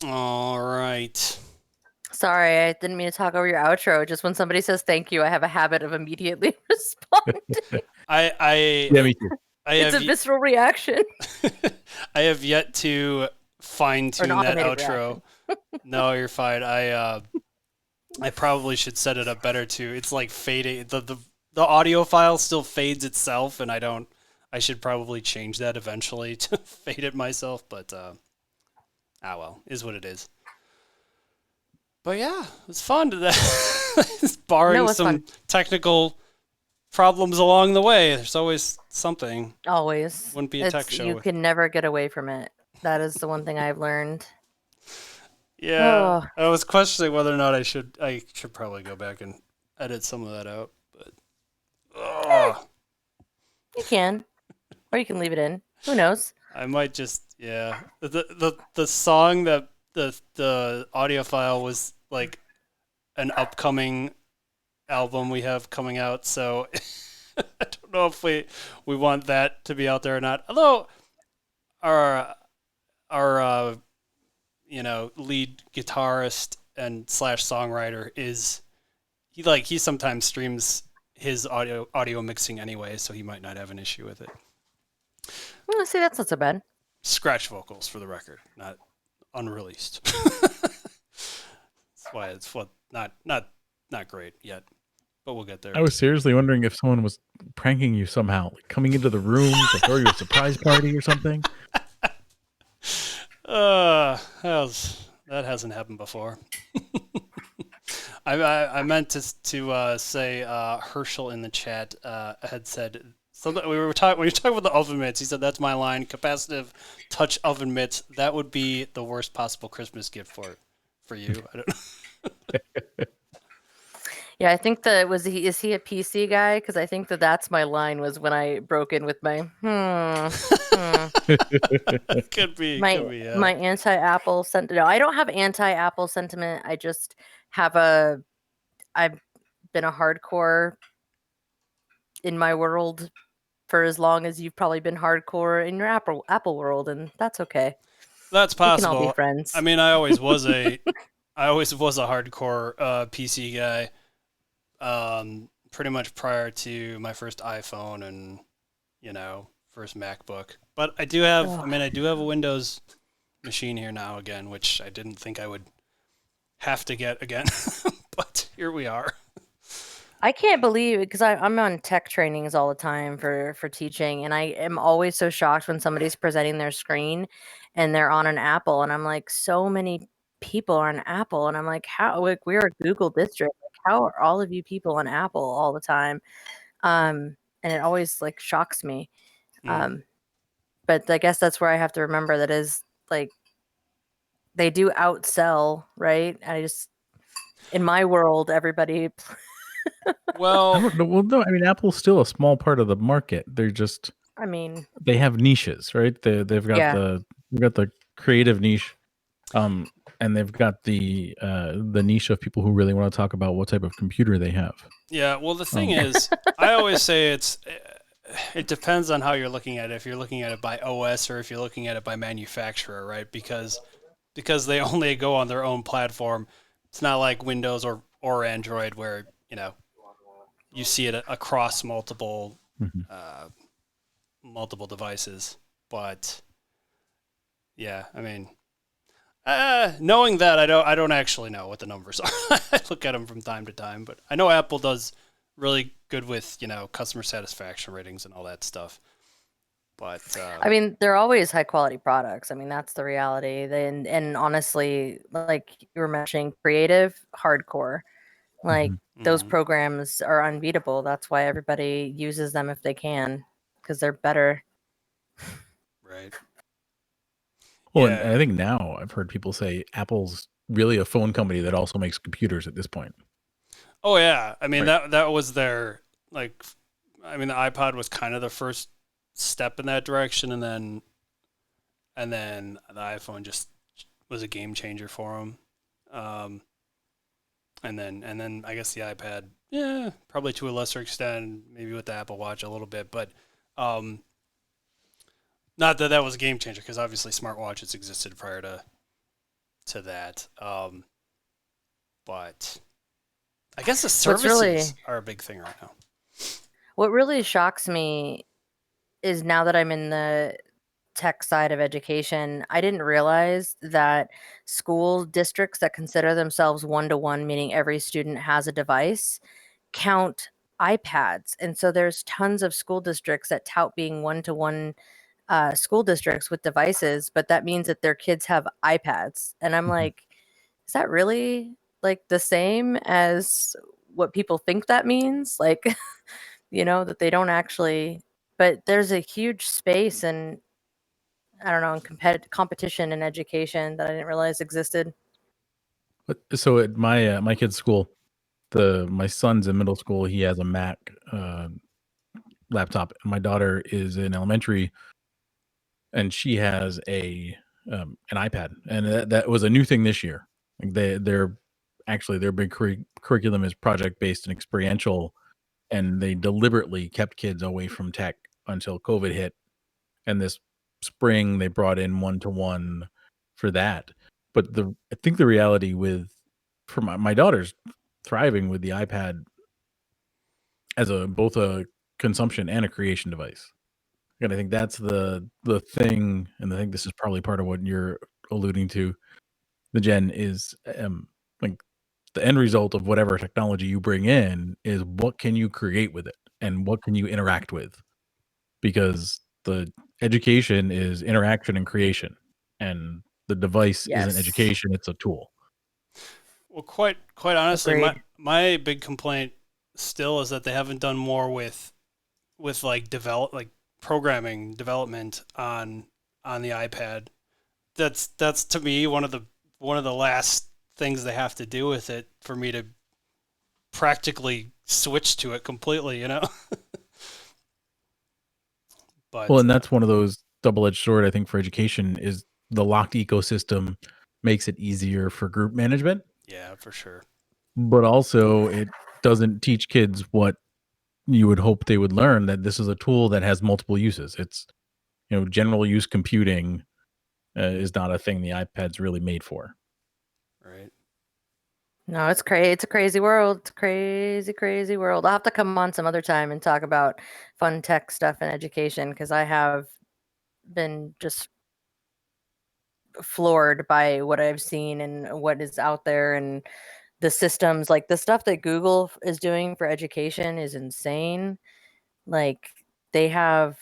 [SPEAKER 1] All right.
[SPEAKER 3] Sorry, I didn't mean to talk over your outro. Just when somebody says thank you, I have a habit of immediately responding.
[SPEAKER 2] Yeah, me too.
[SPEAKER 3] It's a visceral reaction.
[SPEAKER 1] I have yet to fine-tune that outro. No, you're fine. I probably should set it up better too. It's like fading. The audio file still fades itself, and I should probably change that eventually to fade it myself, but well, is what it is. But yeah, it's fun. Barring some technical problems along the way, there's always something.
[SPEAKER 3] Always.
[SPEAKER 1] Wouldn't be a tech show.
[SPEAKER 3] You can never get away from it. That is the one thing I've learned.
[SPEAKER 1] Yeah, I was questioning whether or not I should probably go back and edit some of that out, but
[SPEAKER 3] you can, or you can leave it in. Who knows?
[SPEAKER 1] I might just the song that the audio file was like an upcoming album we have coming out, so I don't know if we want that to be out there or not. Although our lead guitarist and / songwriter he sometimes streams his audio mixing anyway, so he might not have an issue with it.
[SPEAKER 3] Well, see, that's not so bad.
[SPEAKER 1] Scratch vocals, for the record, not unreleased. That's why it's not great yet, but we'll get there.
[SPEAKER 2] I was seriously wondering if someone was pranking you somehow, like coming into the room to throw you a surprise party or something.
[SPEAKER 1] That hasn't happened before. I meant to say Herschel in the chat had said So we were talking when you talk about the oven mitts. He said that's my line: capacitive touch oven mitts. That would be the worst possible Christmas gift for you. I don't know.
[SPEAKER 3] Yeah, I think that is he a PC guy? Because I think that's my line was when I broke in with my
[SPEAKER 1] Could be. Yeah.
[SPEAKER 3] my anti-Apple sentiment. No, I don't have anti-Apple sentiment. I just have I've been a hardcore in my world for as long as you've probably been hardcore in your Apple world, and that's okay.
[SPEAKER 1] That's
[SPEAKER 3] We can all be
[SPEAKER 1] possible.
[SPEAKER 3] friends.
[SPEAKER 1] I mean, I always was a hardcore PC guy. Pretty much prior to my first iPhone and first MacBook. But I do have a Windows machine here now again, which I didn't think I would have to get again, but here we are.
[SPEAKER 3] I can't believe it because I'm on tech trainings all the time for teaching, and I am always so shocked when somebody's presenting their screen and they're on an Apple, and I'm like, so many people are on Apple, and I'm like, how? Like, we're a Google district. Like, how are all of you people on Apple all the time? And it always like shocks me. But I guess that's where I have to remember that is like they do outsell, right? In my world, everybody.
[SPEAKER 1] Well,
[SPEAKER 2] no. I mean, Apple's still a small part of the market. They're just.
[SPEAKER 3] I mean,
[SPEAKER 2] they have niches, right? They've got the creative niche, and they've got the niche of people who really want to talk about what type of computer they have.
[SPEAKER 1] Yeah. Well, the thing is, I always say it depends on how you're looking at it. If you're looking at it by OS or if you're looking at it by manufacturer, right? Because they only go on their own platform. It's not like Windows or Android where you see it across multiple multiple devices. But yeah, I mean, knowing that, I don't actually know what the numbers are. I look at them from time to time, but I know Apple does really good with customer satisfaction ratings and all that stuff. But
[SPEAKER 3] I mean, they're always high quality products. I mean, that's the reality. And honestly, like you were mentioning, creative, hardcore. Like those programs are unbeatable. That's why everybody uses them if they can, because they're better.
[SPEAKER 1] Right.
[SPEAKER 2] Well, and I think now I've heard people say Apple's really a phone company that also makes computers at this point.
[SPEAKER 1] Oh yeah, I mean that was their the iPod was kind of the first step in that direction, and then the iPhone just was a game changer for them. And then I guess the iPad, yeah, probably to a lesser extent, maybe with the Apple Watch a little bit, but not that was a game changer because obviously smartwatches existed prior to that. But I guess the services are a big thing right now.
[SPEAKER 3] What really shocks me is now that I'm in the tech side of education, I didn't realize that school districts that consider themselves one-to-one, meaning every student has a device, count iPads. And so there's tons of school districts that tout being one-to-one school districts with devices, but that means that their kids have iPads. And I'm like, is that really like the same as what people think that means? Like, that they don't actually, but there's a huge space and I don't know, in competition in education that I didn't realize existed.
[SPEAKER 2] So at my kid's school, my son's in middle school. He has a Mac laptop, and my daughter is in elementary, and she has an iPad, and that was a new thing this year. Like their big curriculum is project based and experiential, and they deliberately kept kids away from tech until COVID hit, and this spring they brought in one-to-one for that. But I think the reality for my daughter's thriving with the iPad as both a consumption and a creation device. And I think that's the thing, and I think this is probably part of what you're alluding to, the Jen, is like the end result of whatever technology you bring in is what can you create with it and what can you interact with, because the education is interaction and creation, and the device isn't education, it's a tool.
[SPEAKER 1] Well, quite honestly,
[SPEAKER 3] Agreed.
[SPEAKER 1] my big complaint still is that they haven't done more with with like programming development on the iPad. That's to me one of the last things they have to do with it for me to practically switch to it completely, But
[SPEAKER 2] Well, and that's one of those double-edged sword, I think, for education is the locked ecosystem makes it easier for group management,
[SPEAKER 1] yeah, for sure.
[SPEAKER 2] but also it doesn't teach kids what you would hope they would learn, that this is a tool that has multiple uses. It's, general use computing is not a thing the iPad's really made for.
[SPEAKER 1] Right.
[SPEAKER 3] No, it's crazy. It's a crazy world. It's a crazy, crazy world. I'll have to come on some other time and talk about fun tech stuff and education because I have been just floored by what I've seen and what is out there and the systems. Like the stuff that Google is doing for education is insane. Like they have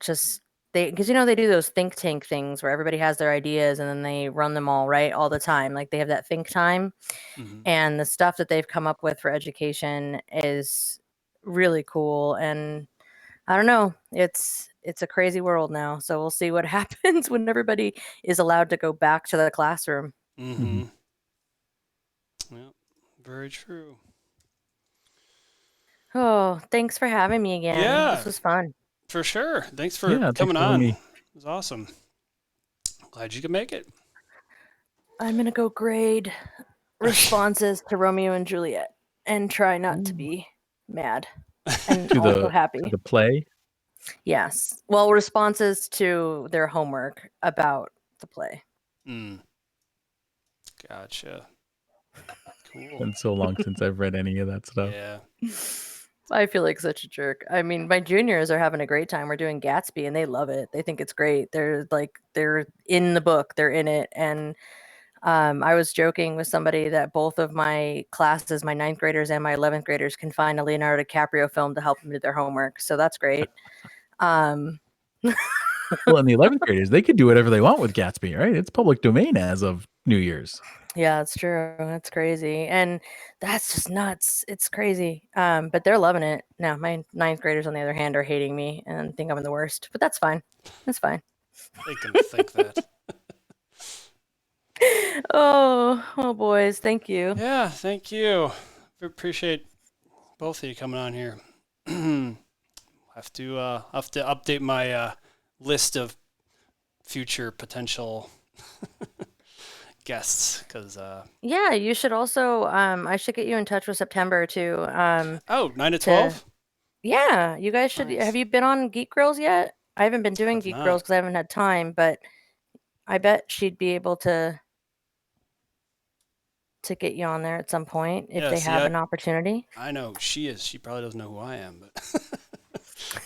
[SPEAKER 3] just because they do those think tank things where everybody has their ideas and then they run them all the time. Like they have that think time.
[SPEAKER 1] Mm-hmm.
[SPEAKER 3] And the stuff that they've come up with for education is really cool. And I don't know, it's a crazy world now. So we'll see what happens when everybody is allowed to go back to the classroom.
[SPEAKER 1] Mm-hmm. Yeah, very true.
[SPEAKER 3] Oh, thanks for having me again.
[SPEAKER 1] Yeah,
[SPEAKER 3] This was fun.
[SPEAKER 1] for sure. Thanks for
[SPEAKER 2] Thanks
[SPEAKER 1] coming
[SPEAKER 2] for having
[SPEAKER 1] on.
[SPEAKER 2] me.
[SPEAKER 1] It was awesome. Glad you could make it.
[SPEAKER 3] I'm gonna go grade responses to Romeo and Juliet and try not to be mad and
[SPEAKER 2] To
[SPEAKER 3] also
[SPEAKER 2] the
[SPEAKER 3] happy.
[SPEAKER 2] play.
[SPEAKER 3] Yes. Well, responses to their homework about the play.
[SPEAKER 1] Gotcha. Cool.
[SPEAKER 2] It's been so long since I've read any of that stuff.
[SPEAKER 1] Yeah.
[SPEAKER 3] I feel like such a jerk. I mean, my juniors are having a great time. We're doing Gatsby and they love it. They think it's great. They're in the book, they're in it. And I was joking with somebody that both of my classes, my 9th graders and my 11th graders, can find a Leonardo DiCaprio film to help them do their homework. So that's great.
[SPEAKER 2] Well, in the 11th graders, they could do whatever they want with Gatsby, right? It's public domain as of New Year's.
[SPEAKER 3] Yeah, it's true. That's crazy. And that's just nuts. It's crazy. But they're loving it. Now, my 9th graders, on the other hand, are hating me and think I'm the worst. But that's fine. That's fine.
[SPEAKER 1] They can think that.
[SPEAKER 3] Oh, boys. Thank you.
[SPEAKER 1] Yeah, thank you. We appreciate both of you coming on here. have to update my list of future potential guests because
[SPEAKER 3] Yeah, you should also I should get you in touch with September too.
[SPEAKER 1] 9 to 12.
[SPEAKER 3] Yeah, you guys should.
[SPEAKER 1] Nice.
[SPEAKER 3] Have you been on Geek Girls yet? I haven't been doing
[SPEAKER 1] Have
[SPEAKER 3] Geek
[SPEAKER 1] not.
[SPEAKER 3] Girls because I haven't had time, but I bet she'd be able to get you on there at some point if
[SPEAKER 1] Yeah,
[SPEAKER 3] they
[SPEAKER 1] see,
[SPEAKER 3] have an opportunity.
[SPEAKER 1] I know she is. She probably doesn't know who I am, but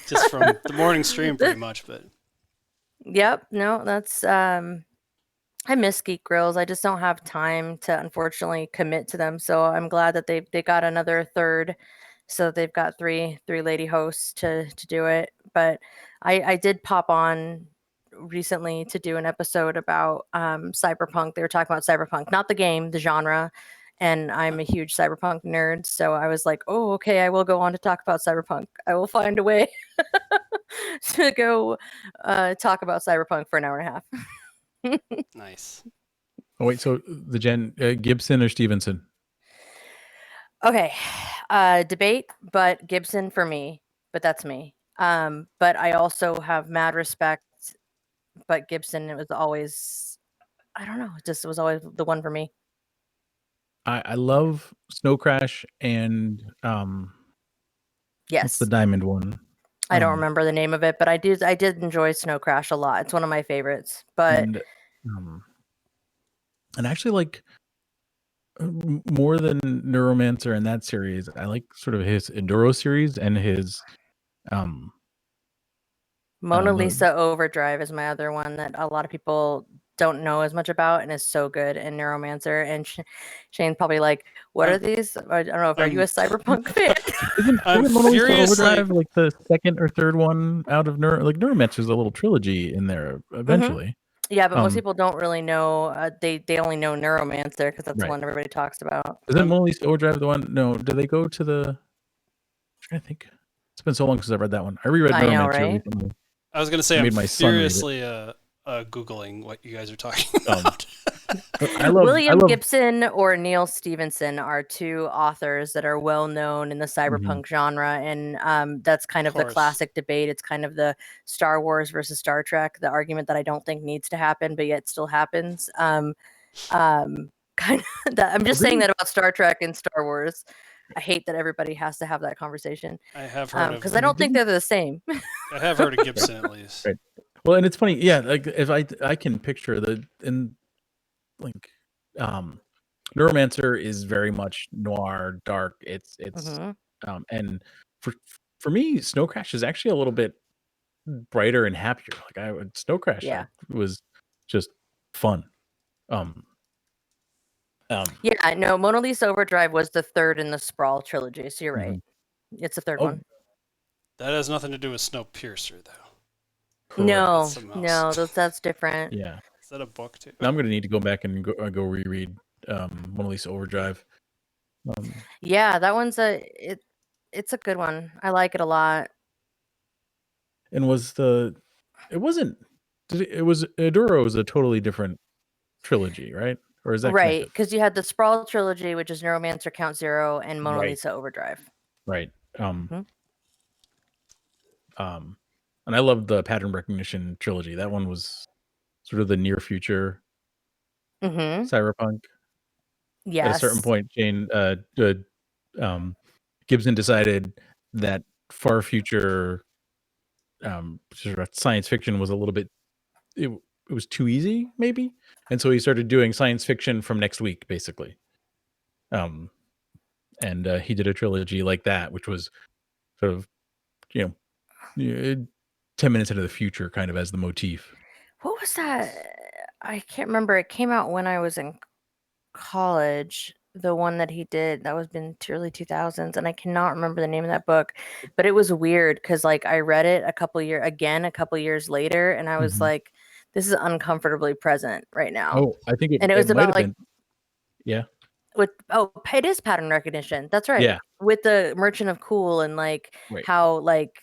[SPEAKER 1] just from the morning stream, pretty much. But
[SPEAKER 3] Yep, no, that's I miss Geek Grills. I just don't have time to unfortunately commit to them. So I'm glad that they got another third. So they've got three lady hosts to do it. But I did pop on recently to do an episode about cyberpunk. They were talking about cyberpunk, not the game, the genre. And I'm a huge cyberpunk nerd. So I was like, oh, okay, I will go on to talk about cyberpunk. I will find a way to go talk about cyberpunk for an hour and a half.
[SPEAKER 1] nice.
[SPEAKER 2] Oh, wait. So the Gibson or Stevenson?
[SPEAKER 3] Okay. Debate, but Gibson for me. But that's me. But I also have mad respect. But Gibson, it was always, I don't know, it was always the one for me.
[SPEAKER 2] I love Snow Crash and what's
[SPEAKER 3] Yes.
[SPEAKER 2] the diamond one?
[SPEAKER 3] I don't remember the name of it, but I did enjoy Snow Crash a lot. It's one of my favorites. But
[SPEAKER 2] and actually like more than Neuromancer in that series, I like sort of his Enduro series and his
[SPEAKER 3] Mona Lisa Overdrive is my other one that a lot of people don't know as much about and is so good in Neuromancer. And Shane probably like, what are these? I don't know. Are you a cyberpunk fan?
[SPEAKER 2] Isn't Mona Lisa Overdrive like the second or third one out of Neuromancer's a little trilogy in there eventually.
[SPEAKER 3] Mm-hmm. Yeah, but most people don't really know. They only know Neuromancer because that's the one everybody talks about.
[SPEAKER 2] Isn't Mona Lisa Overdrive the one? No, do they go to the? I'm trying to think. It's been so long since I've read that one. I reread
[SPEAKER 3] I know,
[SPEAKER 2] Neuromancer
[SPEAKER 3] right?
[SPEAKER 2] recently.
[SPEAKER 1] I was gonna say
[SPEAKER 2] I
[SPEAKER 1] I'm
[SPEAKER 2] made my son read it.
[SPEAKER 1] furiously googling what you guys are talking
[SPEAKER 2] Um,
[SPEAKER 1] about.
[SPEAKER 2] I love
[SPEAKER 3] William Gibson or Neil Stevenson are two authors that are well known in the cyberpunk genre, and that's kind of the
[SPEAKER 1] course.
[SPEAKER 3] classic debate. It's kind of the Star Wars versus Star Trek, the argument that I don't think needs to happen, but yet still happens. Kind of that. I'm just saying that about Star Trek and Star Wars. I hate that everybody has to have that conversation
[SPEAKER 1] I have heard of
[SPEAKER 3] because I don't think they're the same.
[SPEAKER 1] I have heard of Gibson at least.
[SPEAKER 2] Right. Well, and it's funny, yeah. Like if I can picture like Neuromancer is very much noir, dark. It's
[SPEAKER 3] Mhm.
[SPEAKER 2] and for me, Snow Crash is actually a little bit brighter and happier. Like Snow Crash
[SPEAKER 3] Yeah.
[SPEAKER 2] was just fun.
[SPEAKER 3] Yeah, no, Mona Lisa Overdrive was the third in the Sprawl trilogy, so you're right. It's the third one.
[SPEAKER 1] That has nothing to do with Snowpiercer, though.
[SPEAKER 3] No,
[SPEAKER 1] That's something
[SPEAKER 3] no,
[SPEAKER 1] else.
[SPEAKER 3] that's different.
[SPEAKER 2] Yeah.
[SPEAKER 1] Is that a book too?
[SPEAKER 2] Now I'm gonna need to go back and go reread Mona Lisa Overdrive.
[SPEAKER 3] Yeah, that one's it's a good one. I like it a lot.
[SPEAKER 2] And it wasn't it was Aduro was a totally different trilogy, right? Or is that
[SPEAKER 3] Right,
[SPEAKER 2] connected?
[SPEAKER 3] because you had the Sprawl trilogy, which is Neuromancer, Count Zero, and Mona
[SPEAKER 2] Right.
[SPEAKER 3] Lisa Overdrive.
[SPEAKER 2] Right.
[SPEAKER 3] Mhm.
[SPEAKER 2] And I loved the pattern recognition trilogy. That one was sort of the near future
[SPEAKER 3] Mm-hmm.
[SPEAKER 2] cyberpunk.
[SPEAKER 3] Yes.
[SPEAKER 2] At a certain point, Gibson decided that far future sort of science fiction was a little bit it was too easy, maybe, and so he started doing science fiction from next week, basically. And he did a trilogy like that, which was sort of 10 minutes into the future, kind of as the motif.
[SPEAKER 3] What was that? I can't remember. It came out when I was in college. The one that he did that was been early 2000s, and I cannot remember the name of that book, but it was weird because like I read it a couple years later, and I was like, this is uncomfortably present right now.
[SPEAKER 2] Oh, I think
[SPEAKER 3] And it was
[SPEAKER 2] might
[SPEAKER 3] about
[SPEAKER 2] have
[SPEAKER 3] like
[SPEAKER 2] been. Yeah.
[SPEAKER 3] It is pattern recognition. That's right.
[SPEAKER 2] Yeah.
[SPEAKER 3] With the Merchant of Cool and like
[SPEAKER 2] Right.
[SPEAKER 3] how like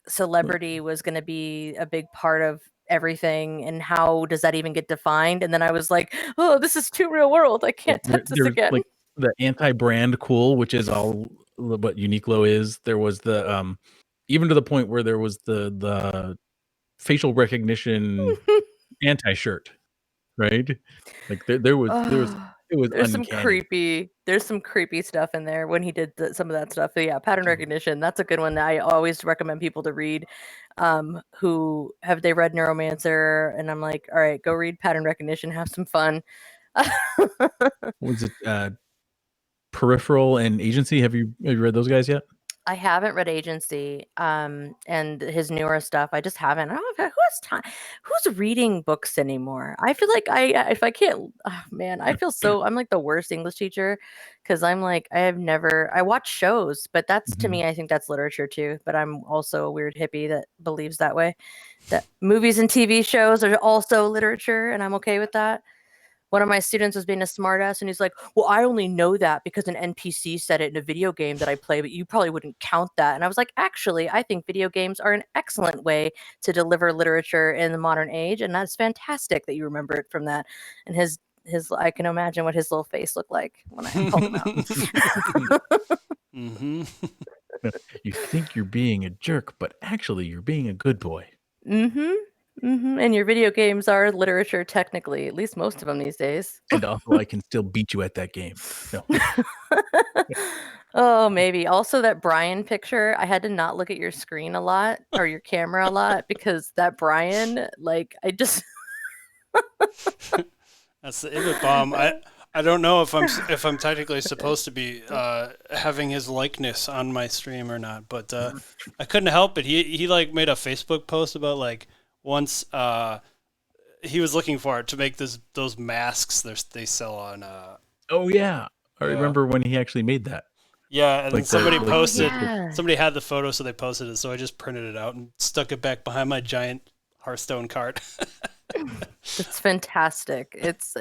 [SPEAKER 3] celebrity was going to be a big part of everything, and how does that even get defined? And then I was like, oh, this is too real world. I can't touch this
[SPEAKER 2] There was
[SPEAKER 3] again.
[SPEAKER 2] like the anti-brand cool, which is all what Uniqlo is. There was the even to the point where there was the facial recognition anti-shirt, right? Like there was it was
[SPEAKER 3] There's
[SPEAKER 2] uncanny.
[SPEAKER 3] some creepy stuff in there when he did some of that stuff. But yeah, pattern recognition, that's a good one that I always recommend people to read. Who have they read Neuromancer? And I'm like, all right, go read pattern recognition, have some fun.
[SPEAKER 2] Was it Peripheral and Agency? Have you read those guys yet?
[SPEAKER 3] I haven't read Agency, and his newer stuff. I just haven't. I don't know who has time. Who's reading books anymore? I feel like if I can't, oh, man, I feel so. I'm like the worst English teacher because I'm like I watch shows, but that's to me, I think that's literature too. But I'm also a weird hippie that believes that way. That movies and TV shows are also literature, and I'm okay with that. One of my students was being a smartass, and he's like, well, I only know that because an NPC said it in a video game that I play, but you probably wouldn't count that. And I was like, actually, I think video games are an excellent way to deliver literature in the modern age. And that's fantastic that you remember it from that. And his I can imagine what his little face looked like when I called him out.
[SPEAKER 2] You think you're being a jerk, but actually you're being a good boy.
[SPEAKER 3] And your video games are literature technically, at least most of them these days.
[SPEAKER 2] And also I can still beat you at that game. No.
[SPEAKER 3] Oh, maybe. Also, that Brian picture, I had to not look at your screen a lot or your camera a lot because that Brian, like, I just.
[SPEAKER 1] That's the Ibit bomb. I don't know if I'm technically supposed to be having his likeness on my stream or not, but I couldn't help it. He like made a Facebook post about like once he was looking for it to make those masks they sell on.
[SPEAKER 2] Oh yeah, I remember when he actually made that.
[SPEAKER 1] Yeah, and
[SPEAKER 2] like
[SPEAKER 1] then somebody posted.
[SPEAKER 3] Yeah.
[SPEAKER 1] Somebody had the photo, so they posted it. So I just printed it out and stuck it back behind my giant Hearthstone cart.
[SPEAKER 3] It's fantastic. It's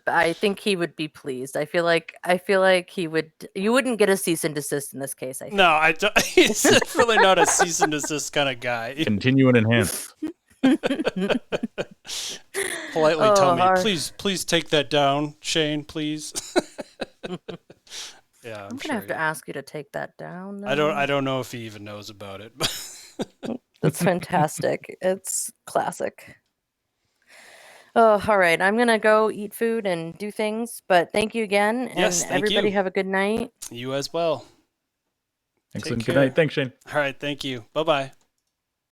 [SPEAKER 3] I think he would be pleased. I feel like he would. You wouldn't get a cease and desist in this case. I think.
[SPEAKER 1] No, I don't. He's really not a cease and desist kind of guy.
[SPEAKER 2] Continue and enhance.
[SPEAKER 1] Politely tell me,
[SPEAKER 3] our-
[SPEAKER 1] please take that down, Shane, please. Yeah,
[SPEAKER 3] I'm gonna have to ask you to take that down.
[SPEAKER 1] I don't know if he even knows about it. But
[SPEAKER 3] That's fantastic. It's classic. Oh, all right. I'm gonna go eat food and do things. But thank you again, and
[SPEAKER 1] Yes, thank
[SPEAKER 3] everybody
[SPEAKER 1] you.
[SPEAKER 3] have a good night.
[SPEAKER 1] You as well.
[SPEAKER 2] Excellent.
[SPEAKER 1] Take
[SPEAKER 2] Good
[SPEAKER 1] care.
[SPEAKER 2] night. Thanks, Shane.
[SPEAKER 1] All right, thank you. Bye-bye.